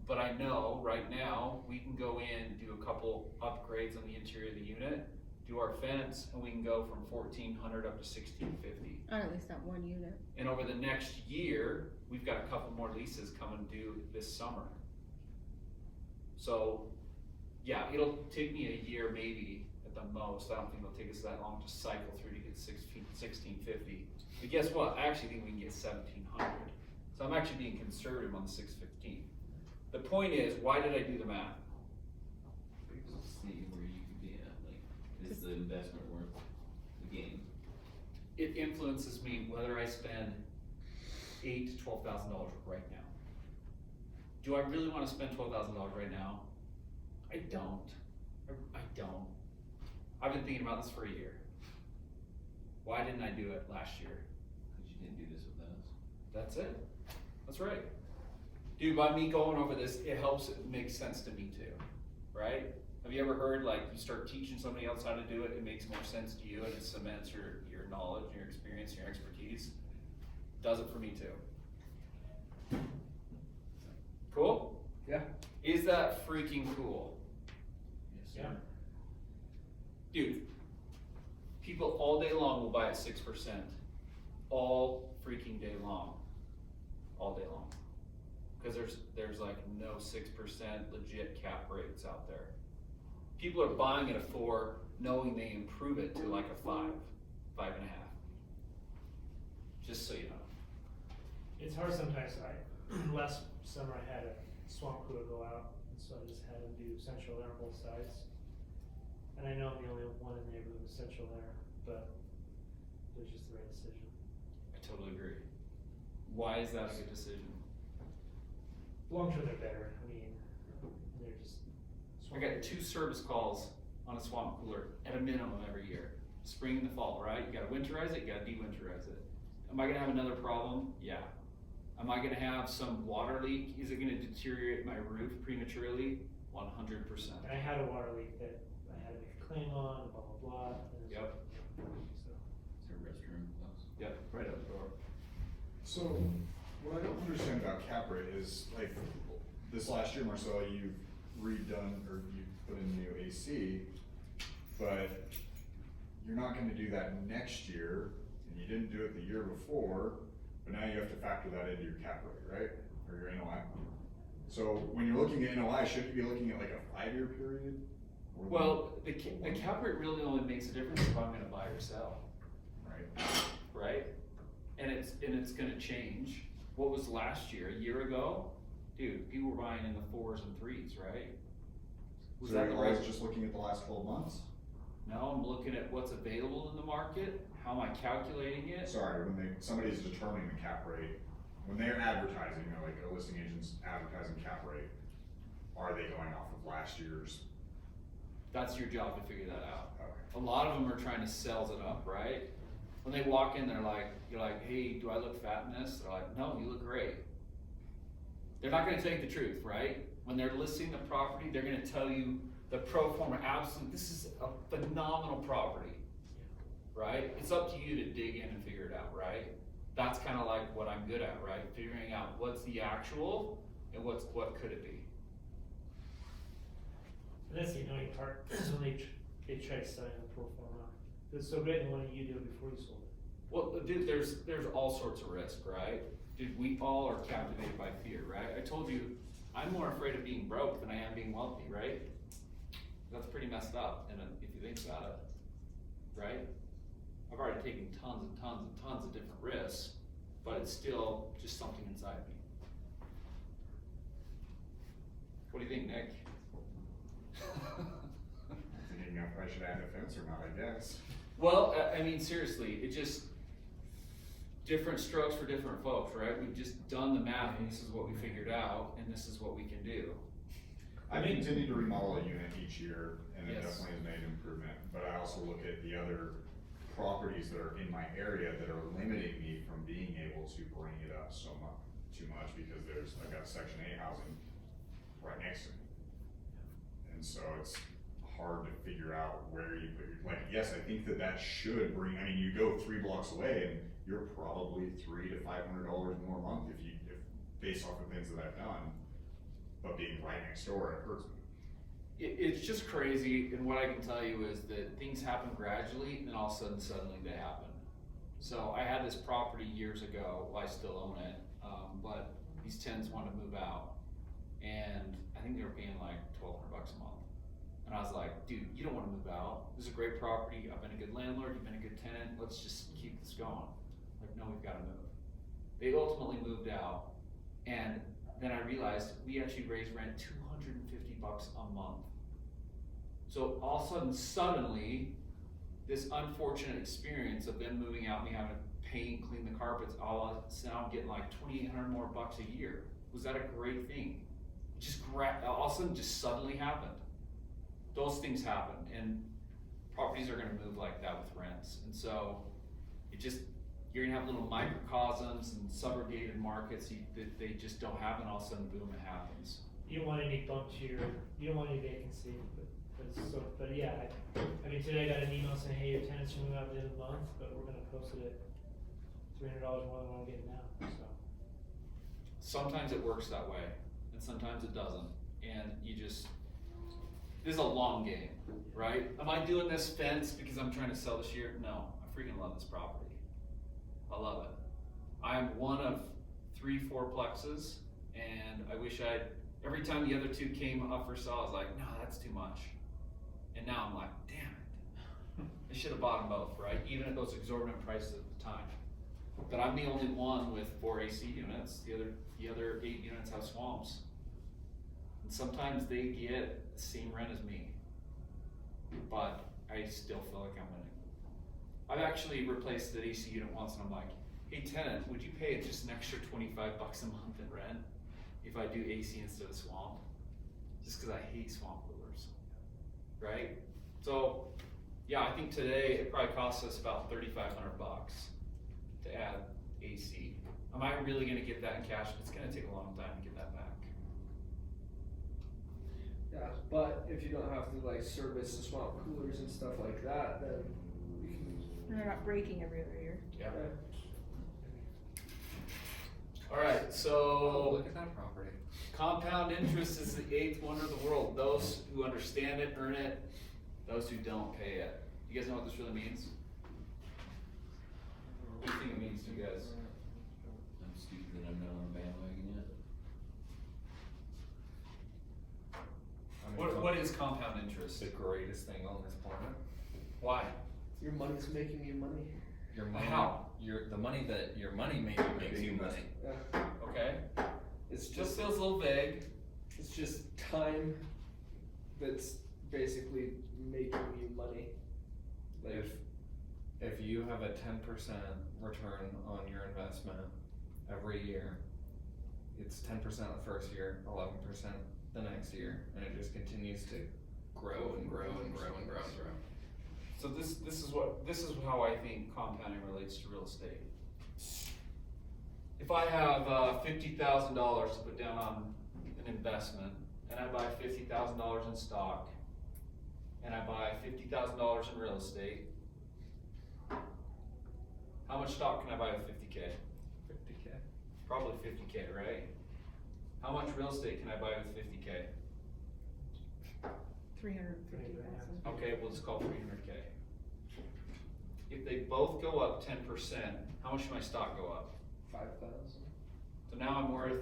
But I know right now, we can go in, do a couple upgrades on the interior of the unit, do our fence, and we can go from 1,400 up to 1,650. On at least that one unit. And over the next year, we've got a couple more leases coming due this summer. So, yeah, it'll take me a year maybe at the most. I don't think it'll take us that long to cycle through to get 1,650. But guess what? I actually think we can get 1,700. So So I'm actually being conservative on the 615. The point is, why did I do the math? See where you could be at, like, is the investment worth the gain? It influences me whether I spend $8,000 to $12,000 right now. Do I really wanna spend $12,000 right now? I don't. I don't. I've been thinking about this for a year. Why didn't I do it last year? Cause you didn't do this with us. That's it. That's right. Dude, by me going over this, it helps, it makes sense to me too, right? Have you ever heard, like, you start teaching somebody else how to do it, it makes more sense to you and it cements your knowledge, your experience, your expertise? Does it for me too. Cool? Yeah. Is that freaking cool? Yes, Yeah. sir. Dude, people all day long will buy at 6%. All freaking day long. All day long. Cause there's like no 6% legit cap rates out there. People are buying at a 4, knowing they improve it to like a 5, 5.5. Just so you know. It's hard sometimes. Last summer I had a swamp cooler go out, and so I just had them do central air on both sides. And I know I'm the only one in the neighborhood with central air, but it was just the right decision. I totally agree. Why is that a good decision? Long term, they're better. I mean, they're just. I got 2 service calls on a swamp cooler at a minimum every year. Spring and the fall, right? You gotta winterize it, you gotta de-winterize it. Am I gonna have another problem? Yeah. Am I gonna have some water leak? Is it gonna deteriorate my roof prematurely? 100%. And I had a water leak that I had to make a claim on, blah, blah, blah. and it was- Yep. So, Is there a restroom close? Yep, right out the door. So, what I don't understand about cap rate is, like, this last year, Marcella, you've redone, or you put in new AC, but you're not gonna do that next year, and you didn't do it the year before, but now you have to factor that into your cap rate, right? Or your NOI. So, when you're looking at NOI, shouldn't you be looking at like a 5-year period? Or Well, the cap rate really only makes a difference if I'm gonna buy or sell, Right, right? And it's gonna change. What was last year, a year ago? Dude, people were buying in the 4s and 3s, right? Was so that you're the always right? just looking at the last 12 months? No, I'm looking at what's available in the market, how am I calculating it? Sorry, when somebody's determining the cap rate, when they're advertising, or like a listing agent's advertising cap rate, are they going off of last year's? That's your job to figure that out. Okay. A lot of them are trying to sell it up, right? When they walk in, you're like, hey, do I look fat in this? They're like, no, you look great. They're not gonna tell you the truth, right? When they're listing the property, they're gonna tell you the pro forma absolute, this is a phenomenal property, right? It's up to you to dig in and figure it out, right? That's kinda like what I'm good at, right? Figuring out what's the actual and what could it be. And that's the annoying part, is when they try to sell you the pro forma. It's so great, and why didn't you do it before you sold it? Well, dude, there's all sorts of risk, right? Dude, we all are captivated by fear, right? I told you, I'm more afraid of being broke than I am being wealthy, right? That's pretty messed up, and if you think about it, right? I've already taken tons and tons and tons of different risks, but it's still just something inside me. What do you think, Nick? Thinking if I should add a fence or not, I guess. Well, I mean, seriously, it just, different strokes for different folks, right? We've just done the math, and this is what we figured out, and this is what we can do. I continue to remodel a unit each year, and it Yes. definitely has made improvement, but I also look at the other properties that are in my area that are limiting me from being able to bring it up too much, because I've got Section 8 housing right next to me. And so it's hard to figure out where you put your, yes, I think that should bring, I mean, you go 3 blocks away and you're probably $300 to $500 more a month if based off of things that I've done, but being right next door, it hurts me. It's just crazy, and what I can tell you is that things happen gradually, and then all of a sudden, suddenly they happen. So I had this property years ago, well, I still own it, but these tenants wanted to move out, and I think they were paying like $1,200 a month. And I was like, dude, you don't wanna move out, this is a great property, I've been a good landlord, you've been a good tenant, let's just keep this going. Like, no, we've gotta move. They ultimately moved out, And then I realized we actually raised rent $250 a month. So all of a sudden, suddenly, this unfortunate experience of them moving out, me having to paint, clean the carpets, all now I'm getting like $2,800 more a year. Was that a great thing? Just all of a sudden, just suddenly happened. Those things happen, and properties are gonna move like that with rents. And so, you're gonna have little microcosms and suburbated markets that they just don't have, and all of a sudden, boom, it happens. You don't want any bump to you don't want any vacancy, but yeah, I mean, today I got an email saying, hey, your tenants are moving out at the end of the month, but we're gonna post it at $300 more than what I'm getting now, so. Sometimes it works that way, and sometimes it doesn't, and this is a long game, right? Am I doing this fence because I'm trying to sell this year? No, I freaking love this property. I love it. I am one of 3 4-plexes, and I wish every time the other 2 came up for sale, I was like, no, that's too much. And now I'm like, damn it. I should have bought them both, right? Even at those exorbitant prices at the time. But I'm the only one with 4 AC units. The other 8 units have swamps. And sometimes they get the same rent as me. But I still feel like I'm winning. I've actually replaced the AC unit once, and I'm like, hey tenant, would you pay just an extra $25 a month in rent if I do AC instead of swamp? Just because I hate swamp coolers, right? So, yeah, I think today it probably costs us about $3,500 to add AC. Am I really gonna get that in cash? It's gonna take a long time to get that back. Yeah, but if you don't have to like service the swamp coolers and stuff like that, then we can. And they're not breaking every other year. Yeah. All right, so Look at that property. compound interest is the 8th wonder of the world. Those who understand it earn it. Those who don't pay it. You guys know what this really means? What do you think it means to you guys? I'm stupid that I'm not on the bandwagon yet. I mean, What is compound interest? the greatest thing on this planet? Why? Your money's making you money. Your money, How? the money that your money makes you money. Yeah. Okay. It's Just just feels a little vague. it's just time that's basically making you money. Like If you have a 10% return on your investment every year, it's 10% the first year, 11% the next year, and it just continues to grow and grow and grow and grow and grow. So this is how I think compounding relates to real estate. If I have $50,000 to put down on an investment, and I buy $50,000 in stock, and I buy $50,000 in real estate, how much stock can I buy with 50K? 50K. Probably 50K, right? How much real estate can I buy with 50K? 350,000. Okay, we'll just call 300K. If they both go up 10%, how much should my stock go up? 5,000. So now I'm worth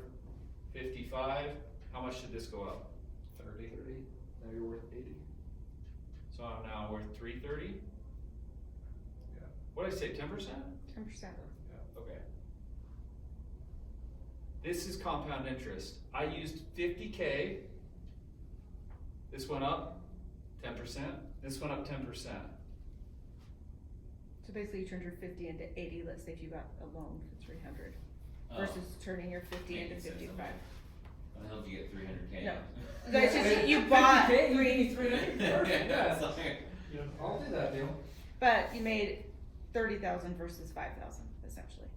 55. How much should this go up? 30. 30. Now you're worth 80. So I'm now worth 330. Yeah. What did I say? 10%? 10%. Okay. This is compound interest. I used 50K. This went up 10%. This went up 10%. So basically you turned your 50 into 80, let's say if you got a loan for 300 Oh. versus turning your 50 into Makes sense. 55. How the hell did you get 300K? No. That's just, you bought 300. Yeah, it's like- I'll do that deal. but you made 30,000 versus 5,000 essentially.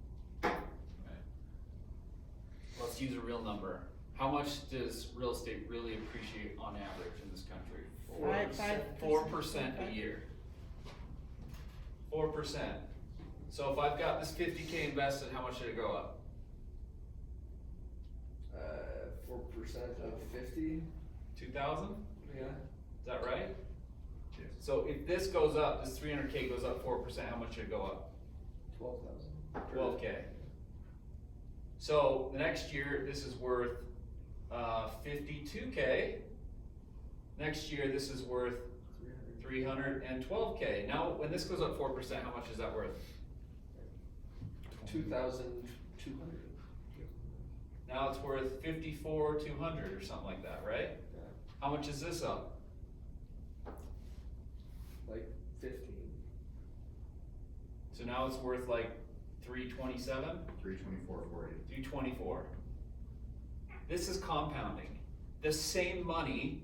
Let's use a real number. How much does real estate really appreciate on average in this country? 4% a year. 4%. So if I've got this 50K invested, how much should it go up? 4% of 50. 2,000? Yeah. Is that right? Yes. So if this goes up, this 300K goes up 4%, how much should it go up? 12,000. 12K. So the next year, this is worth 52K. Next year, this is worth 300. 312K. Now, when this goes up 4%, how much is that worth? 2,200. Now it's worth 54,200 or something like that, right? Yeah. How much is this up? Like 15. So now it's worth like 327, 324, 480. 324. This is compounding. The same money,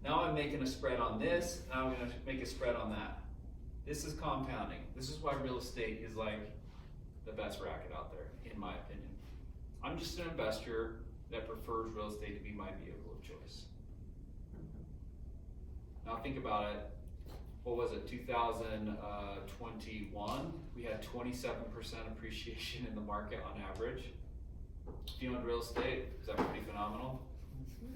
now I'm making a spread on this, now I'm gonna make a spread on that. This is compounding. This is why real estate is like the best racket out there, in my opinion. I'm just an investor that prefers real estate to be my vehicle of choice. Now think about it. What was it, 2021? We had 27% appreciation in the market on average. If you own real estate, is that pretty phenomenal?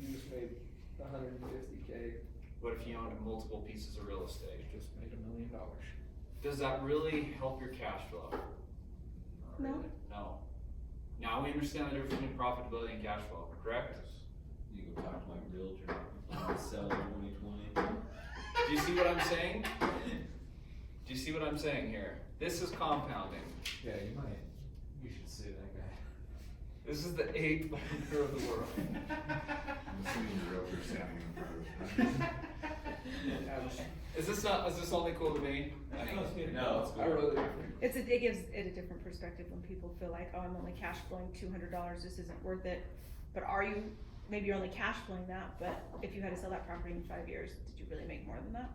You just made 150K. What if you owned multiple pieces of real estate? Just made $1 million. Does that really help your cash flow? Not No. really. No. Now we understand the difference between profitability and cash flow, correct? You go talk to my realtor, sell in 2020. Do you see what I'm saying? Do you see what I'm saying here? This is compounding. Yeah, you should sue that guy. This is the 8th wonder of the world. I'm assuming the realtor's standing in front of us. Is this only cool to me? No, it's good. I really. It gives it a different perspective when people feel like, oh, I'm only cash flowing $200, this isn't worth it. But maybe you're only cash flowing that, but if you had to sell that property in 5 years, did you really make more than that?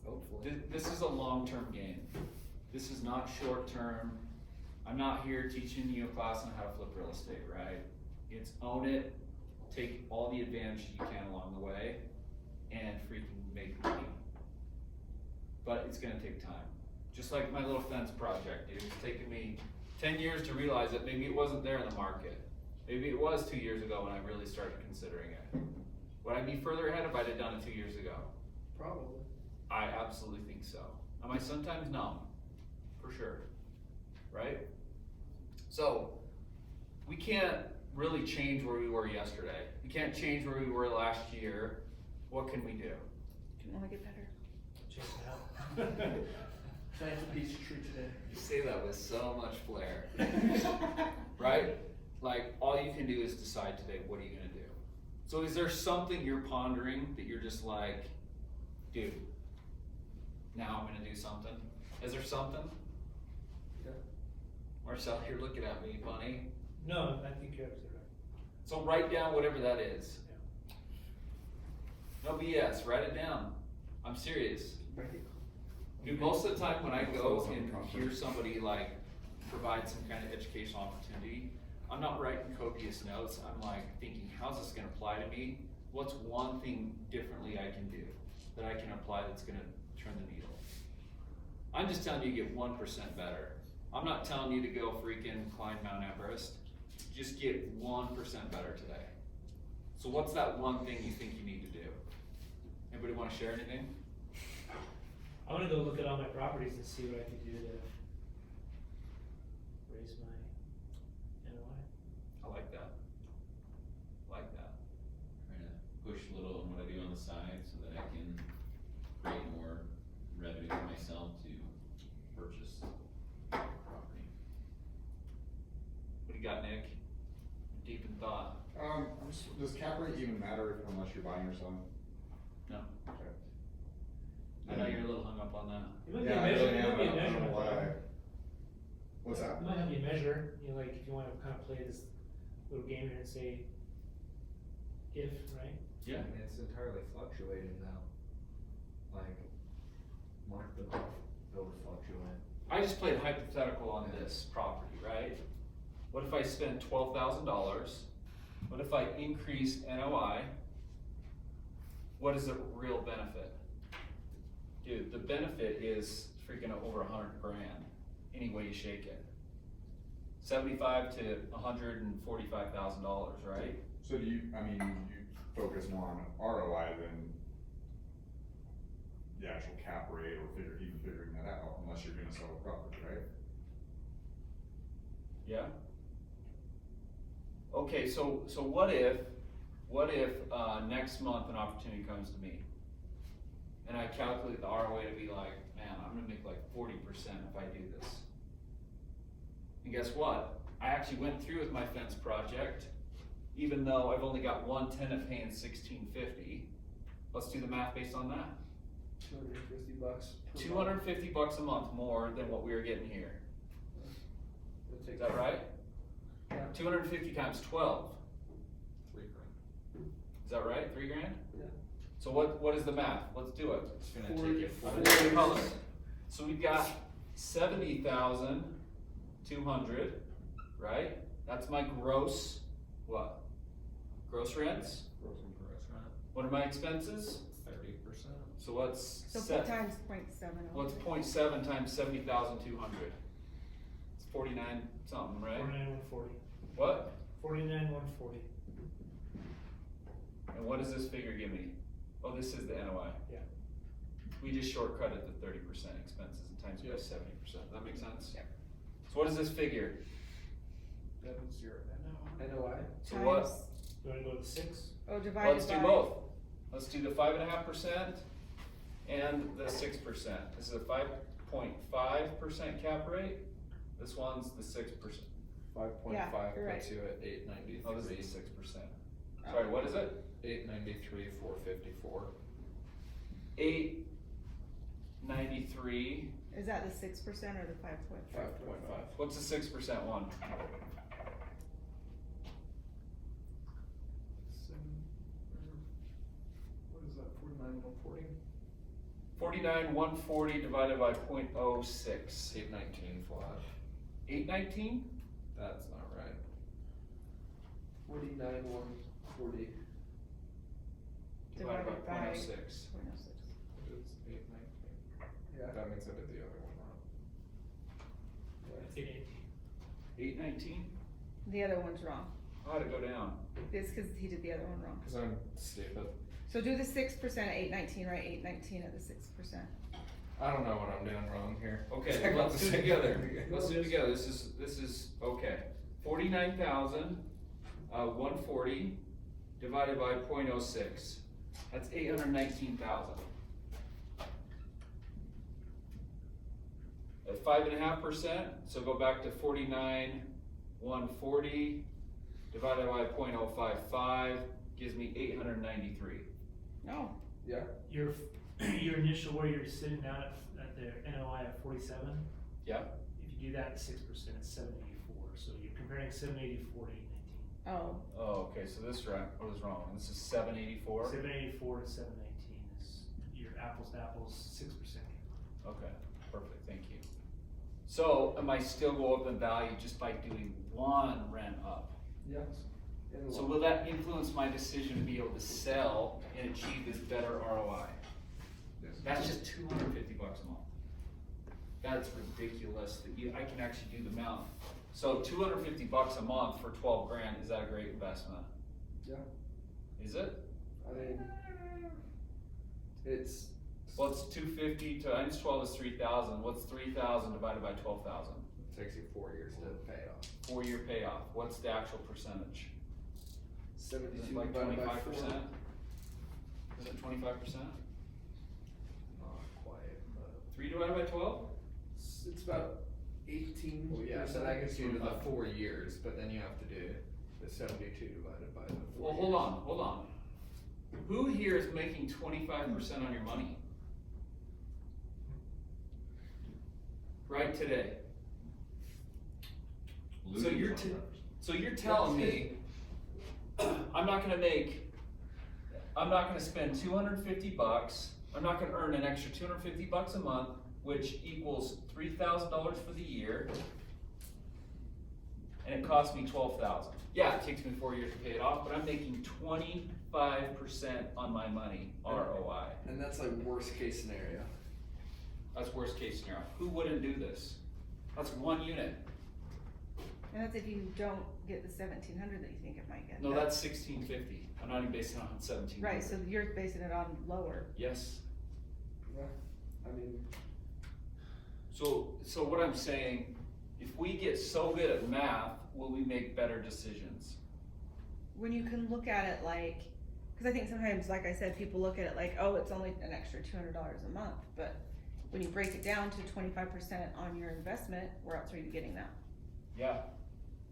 Hopefully. This is a long-term game. This is not short-term. I'm not here teaching you a class on how to flip real estate, right? It's own it, take all the advantage you can along the way, and freaking make money. But it's gonna take time. Just like my little fence project, dude. It's taken me 10 years to realize that maybe it wasn't there in the market. Maybe it was 2 years ago when I really started considering it. Would I be further ahead if I'd have done it 2 years ago? Probably. I absolutely think so. Am I sometimes numb? For sure. Right? So, we can't really change where we were yesterday. We can't change where we were last year. What can we do? Can only get better. Check it out. Plant a peach tree today. You say that with so much flair. Right? Like, all you can do is decide today, what are you gonna do? So is there something you're pondering that you're just like, dude, now I'm gonna do something? Is there something? Yeah. Marcel, you're looking at me funny. No, I think you're absolutely right. So write down whatever that is. No BS, write it down. I'm serious. Right. Dude, most of the time when I go and hear somebody like provide some kind of educational opportunity, I'm not writing copious notes. I'm like thinking, how's this gonna apply to me? What's one thing differently I can do that I can apply that's gonna turn the needle? I'm just telling you to get 1% better. I'm not telling you to go freaking climb Mount Everest. Just get 1% better today. So what's that one thing you think you need to do? Anybody wanna share anything? I wanna go look at all my properties and see what I can do to raise my NOI. I like that. Like that. Trying to push a little on what I do on the side so that I can create more revenue for myself to purchase property. What do you got, Nick? Deep in thought. Does cap rate even matter unless you're buying or selling? No. Okay. I know you're a little hung up on that. It might be Yeah, a I measure, really it am. might be a I don't know measurement. why. What's that? It might have you measure, you know, like if you wanna kinda play this little game here and say, if, right? Yeah. I mean, it's entirely fluctuating though. Like, mark the month, it'll fluctuate. I just played hypothetical on this property, right? What if I spend $12,000? What if I increase NOI? What is the real benefit? Dude, the benefit is freaking over 100 grand, any way you shake it. 75 to $145,000, right? So do you focus more on ROI than the actual cap rate or even figuring that out, unless you're gonna sell a property, right? Yeah. Okay, so what if next month an opportunity comes to me, and I calculate the ROI to be like, man, I'm gonna make like 40% if I do this. And guess what? I actually went through with my fence project, even though I've only got one tenant paying $16.50. Let's do the math based on that. $250 per $250 a month more than what we were getting here. month. Is that right? Yeah. 250 times 12. $3 grand. Is that right? $3 grand? Yeah. So what is the math? Let's do it. It's gonna Forty- take you I'm 40 gonna do years. color. So we've got 70,200, right? That's my gross, what? Gross rents? gross and gross rent, What are my expenses? 30%. So what's So set? times 0.7. What's 0.7 times 70,200? It's 49 something, right? 49,140. What? 49,140. And what does this figure give me? Oh, this is the NOI. Yeah. We just shortcutted the 30% expenses and times it by Yep. 70%. That makes sense? Yep. So what is this figure? That is your NOI. So what? Times- You wanna go with 6? Oh, divided Let's do by. both. Let's do the 5.5% and the 6%. This is a 5.5% cap rate. This one's the 6%. 5.5 you're puts you at 893. Oh, this is the 6%. Sorry, what is it? 893, 454. 893. Is that the 6% or the 5.5? 5.5. What's the 6% one? What is that, 49,140? 49,140 divided by 0.06. 819 flat. 819? That's not right. 49,140. Divided by Divided by 0.06. 0.06. It is 819. Yeah. That means I did the other one wrong. It's 818. 819? The other one's wrong. How'd it go down? It's because he did the other one wrong. Cause I'm stupid. So do the 6% at 819, right? 819 at the 6%. I don't know what I'm doing wrong here. Okay, I got let's the do it same together. thing again. Let's do it together. This is okay. 49,140 divided by 0.06. That's 819,000. At 5.5%, so go back to 49,140 divided by 0.055 gives me 893. No. Yeah. Your initial where you're sitting down at the NOI of 47. Yeah. If you do that at 6%, it's 784. So you're comparing 784 to 819. Oh. Oh, okay. So this was wrong. This is 784. 784 to 719 is your apples to apples 6%. Okay, perfect, thank you. So am I still go up in value just by doing one rent up? Yes. So will that influence my decision to be able to sell and achieve this better ROI? Yes. That's just $250 a month. That's ridiculous that I can actually do the math. So $250 a month for 12 grand, is that a great investment? Yeah. Is it? I mean, it's Well, it's 250 times 12 is 3,000. What's 3,000 divided by 12,000? It takes you 4 years to pay off. 4-year payoff. What's the actual percentage? 72 Is it like divided by 25%? 4. Is it 25%? Not quite, but. 3 divided by 12? It's about 18. Well, yeah, so that gets you to the 4 years, but then you have to do the 72 divided by the 4 Well, hold on. Who here is making 25% on your money? Right today. So Losing you're 25%. So you're telling me I'm not gonna spend $250, I'm not gonna earn an extra $250 a month, which equals $3,000 for the year, and it costs me $12,000. Yeah, it takes me 4 years to pay it off, but I'm making 25% on my money, ROI. And that's like worst case scenario. That's worst case scenario. Who wouldn't do this? That's one unit. And that's if you don't get the 1,700 that you think it might get. No, that's 1,650. I'm not even basing it on 1,700. Right, so you're basing it on lower. Yes. Yeah. I mean, So what I'm saying, if we get so good at math, will we make better decisions? When you can look at it like, because I think sometimes, like I said, people look at it like, oh, it's only an extra $200 a month, but when you break it down to 25% on your investment, where else are you getting that? Yeah.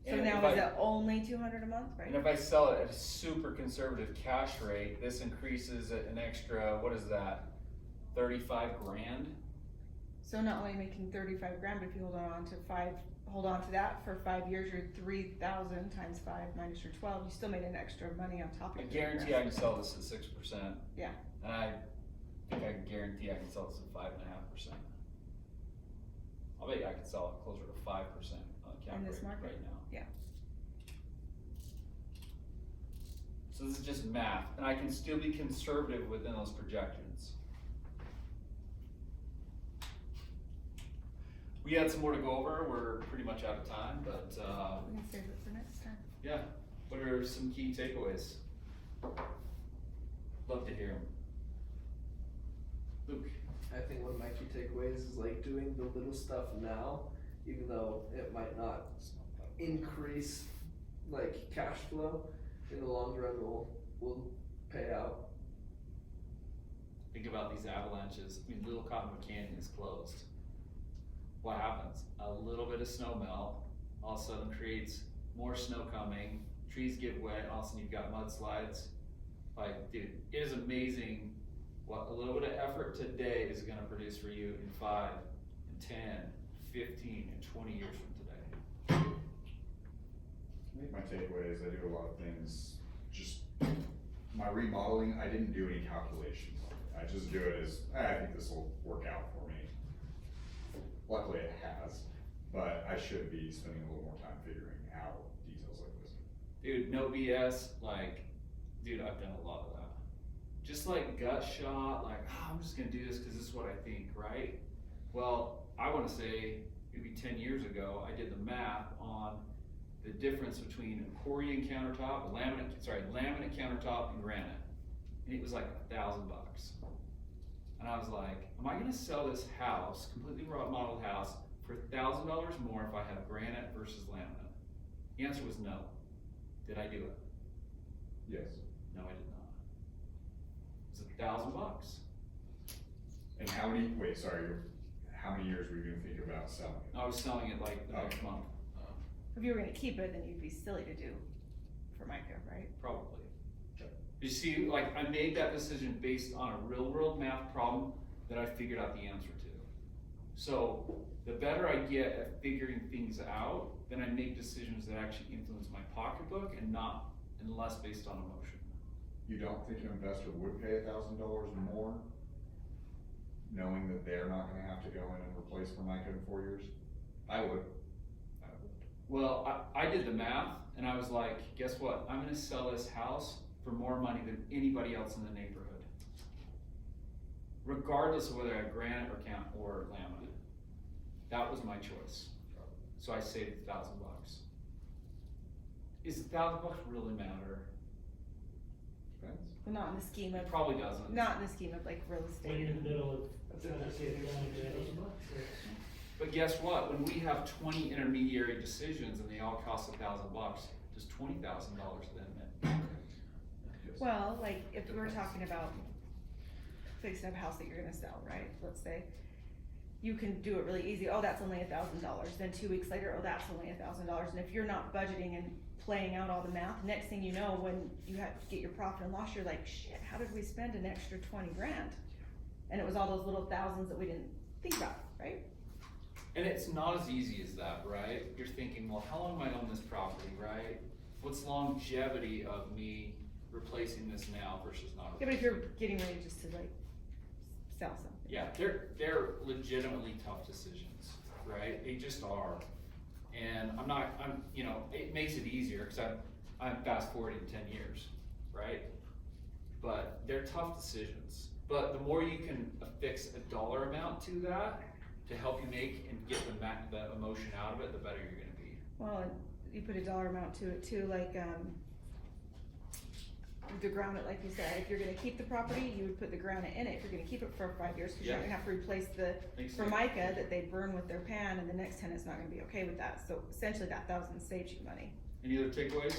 So And now if is I- it only 200 a month, And right? if I sell it at a super conservative cash rate, this increases it an extra, what is that, 35 grand? So not only making 35 grand, but if you hold on to that for 5 years, you're 3,000 times 5 minus your 12, you still made an extra money on top of I it. guarantee I can sell this at 6%. Yeah. And I think I can guarantee I can sell this at 5.5%. I'll bet you I can sell it closer to 5% on cap In this rate market? right now. Yeah. So this is just math, and I can still be conservative within those projections. We had some more to go over, we're pretty much out of time, but, We can save it for next time. yeah, what are some key takeaways? Love to hear them. Luke? I think one of my key takeaways is like doing the little stuff now, even though it might not increase like cash flow, in the long run will pay out. Think about these avalanches. I mean, Little Cottonwood Canyon is closed. What happens? A little bit of snow melt, all of a sudden creates more snow coming, trees get wet, all of a sudden you've got mudslides. Like, dude, it is amazing what a little bit of effort today is gonna produce for you in 5, and 10, 15, and 20 years from today. I think my takeaway is I do a lot of things, just my remodeling, I didn't do any calculations. I just do it as, I think this will work out for me. Luckily it has, but I should be spending a little more time figuring out details like this. Dude, no BS, like, dude, I've done a lot of that. Just like gut shot, like, I'm just gonna do this because this is what I think, right? Well, I wanna say, maybe 10 years ago, I did the math on the difference between a Corian countertop, laminate countertop and granite. And it was like $1,000. And I was like, am I gonna sell this house, completely remodeled house, for $1,000 more if I have granite versus laminate? The answer was no. Did I do it? Yes. No, I did not. It's $1,000. And how many years were you gonna think about selling it? I was selling it like the next month, If you were gonna keep it, then you'd be silly to do Formica, right? probably. You see, like, I made that decision based on a real world math problem that I figured out the answer to. So, the better I get at figuring things out, then I make decisions that actually influence my pocketbook and less based on emotion. You don't think an investor would pay $1,000 more, knowing that they're not gonna have to go in and replace Formica in 4 years? I would. Well, I did the math and I was like, guess what? I'm gonna sell this house for more money than anybody else in the neighborhood. Regardless of whether I had granite or laminate. That was my choice. So I saved $1,000. Is $1,000 really matter? Depends. Well, not in the scheme It of, probably doesn't. not in the scheme of like real estate. When you're in the middle of That's trying to interesting. get going already. But guess what? When we have 20 intermediary decisions and they all cost $1,000, does $20,000 then mean? Well, like, if we were talking about fixing up a house that you're gonna sell, right, let's say, you can do it really easy, oh, that's only $1,000, then 2 weeks later, oh, that's only $1,000, and if you're not budgeting and playing out all the math, next thing you know, when you have to get your profit and loss, you're like, shit, how did we spend an extra 20 grand? And it was all those little thousands that we didn't think about, right? And it's not as easy as that, right? You're thinking, well, how long am I own this property, right? What's longevity of me replacing this now versus not Yeah, but if replacing? you're getting ready just to like sell something. Yeah, they're legitimately tough decisions, right? They just are. And it makes it easier because I'm fast forwarding 10 years, right? But they're tough decisions. But the more you can affix a dollar amount to that to help you make and get the emotion out of it, the better you're gonna be. Well, and you put a dollar amount to it too, like, the granite, like you said, if you're gonna keep the property, you would put the granite in it, if you're gonna keep it for 5 years, cause you're Yeah. not gonna have to replace the Makes sense. Formica that they burn with their pan, and the next tenant's not gonna be okay with that, so essentially that 1,000 saves you money. Any other takeaways?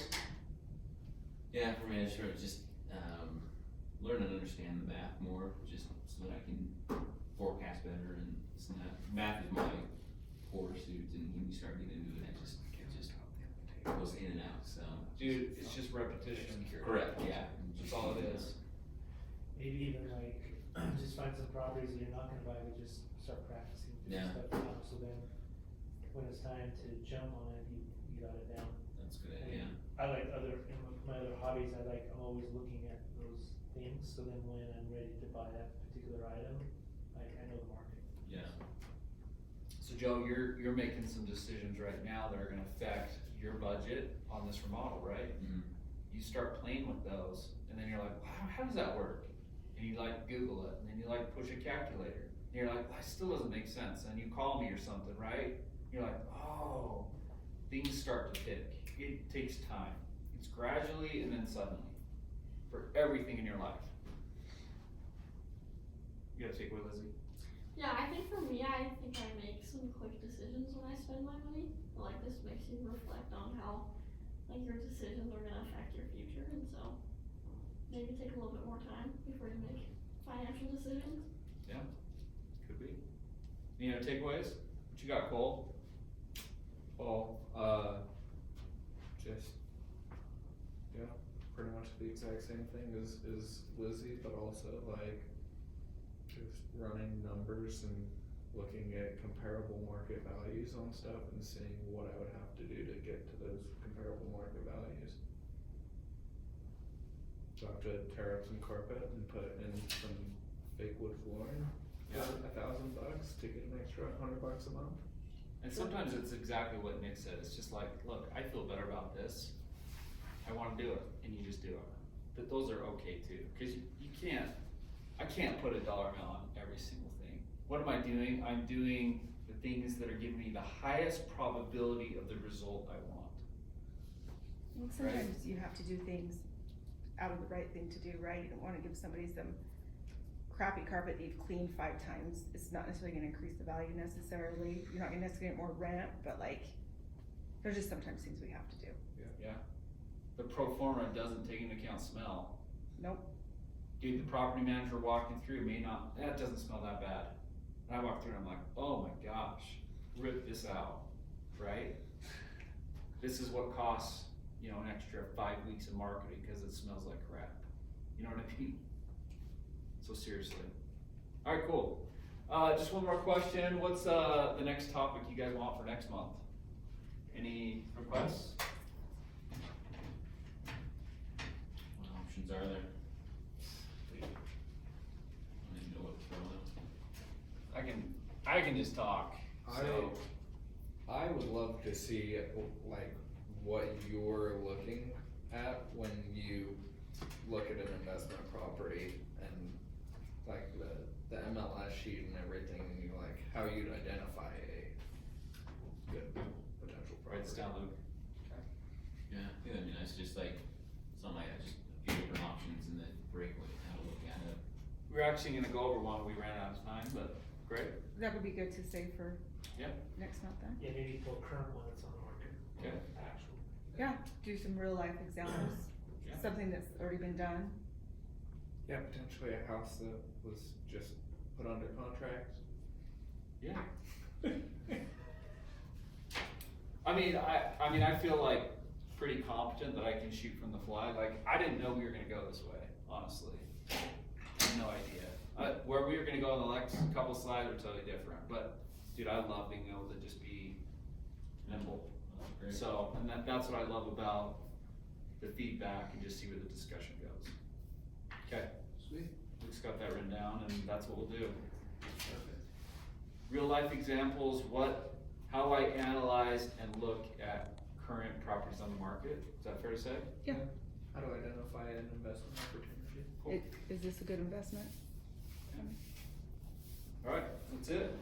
Yeah, for me, sure, just, learn and understand the math more, just so that I can forecast better, and it's not, math is my fortitude, and when you start getting into it, goes in and out, so. Dude, it's just repetition. Correct, yeah. That's all it is. Maybe even like, just find some properties that you're not gonna buy, but just start practicing Yeah. different stuff now, so then when it's time to jump on it, you got it down. That's a good idea. I like in my other hobbies, I'm always looking at those things, so then when I'm ready to buy that particular item, I know the market. Yeah. So Joe, you're making some decisions right now that are gonna affect your budget on this remodel, right? Mhm. You start playing with those, and then you're like, wow, how does that work? And you like Google it, and then you like push a calculator, and you're like, well, it still doesn't make sense, and you call me or something, right? You're like, oh, things start to tick. It takes time. It's gradually and then suddenly, for everything in your life. You gotta take away, Lizzie. Yeah, I think for me, I think I make some quick decisions when I spend my money. Like, this makes you reflect on how, like, your decisions are gonna affect your future, and so maybe take a little bit more time before you make financial decisions. Could be. Any other takeaways? What you got, Cole? Well, just, yeah, pretty much the exact same thing as Lizzie, but also like just running numbers and looking at comparable market values on stuff and seeing what I would have to do to get to those comparable market values. So I have to tear up some carpet and put in some fake wood flooring Yeah. for $1,000 to get an extra $100 a month. And sometimes it's exactly what Nick said, it's just like, look, I feel better about this, I wanna do it, and you just do it. But those are okay too, cause you can't, I can't put a dollar amount on every single thing. What am I doing? I'm doing the things that are giving me the highest probability of the result I want. I think sometimes you have to do things out of the right thing to do, right? You don't wanna give somebody some crappy carpet that you've cleaned 5 times. It's not necessarily gonna increase the value necessarily. You're not gonna necessarily get more rent, but like, there's just sometimes things we have to do. Yeah. The pro forma doesn't take into account smell. Nope. Dude, the property manager walking through may not, that doesn't smell that bad. And I walk through and I'm like, oh my gosh, rip this out, right? This is what costs, you know, an extra 5 weeks of marketing because it smells like crap. You know what I mean? So seriously. Alright, cool. Just one more question. What's the next topic you guys want for next month? Any requests? What options are there? I don't even know what to throw out. I can just talk. So, I would love to see like what you're looking at when you look at an investment property and like the MLS sheet and everything, and you like how you'd identify a good potential property. write this down, Luke. Yeah, I think that'd be nice, just like, something like that, just a few different options and then break what, how to look at it. We're actually gonna go over one, we ran out of time, but great. That would be good to say for Yep. next month then. Yeah, maybe pull a current one that's on the market. Okay. Actual. Yeah, do some real life examples, Yeah. something that's already been done. Yeah, potentially a house that was just put under contract. Yeah. I mean, I feel like pretty competent that I can shoot from the fly. Like, I didn't know we were gonna go this way, honestly. I had no idea. Where we were gonna go in the next couple slides are totally different, but dude, I love being able to just be nimble. That's great. So, and that's what I love about the feedback and just see where the discussion goes. Okay, Sweet. Luke's got that written down and that's what we'll do. Real life examples, how I analyze and look at current properties on the market, is that fair to say? Yeah. How to identify an investment opportunity. Cool. Is this a good investment? Alright, that's it.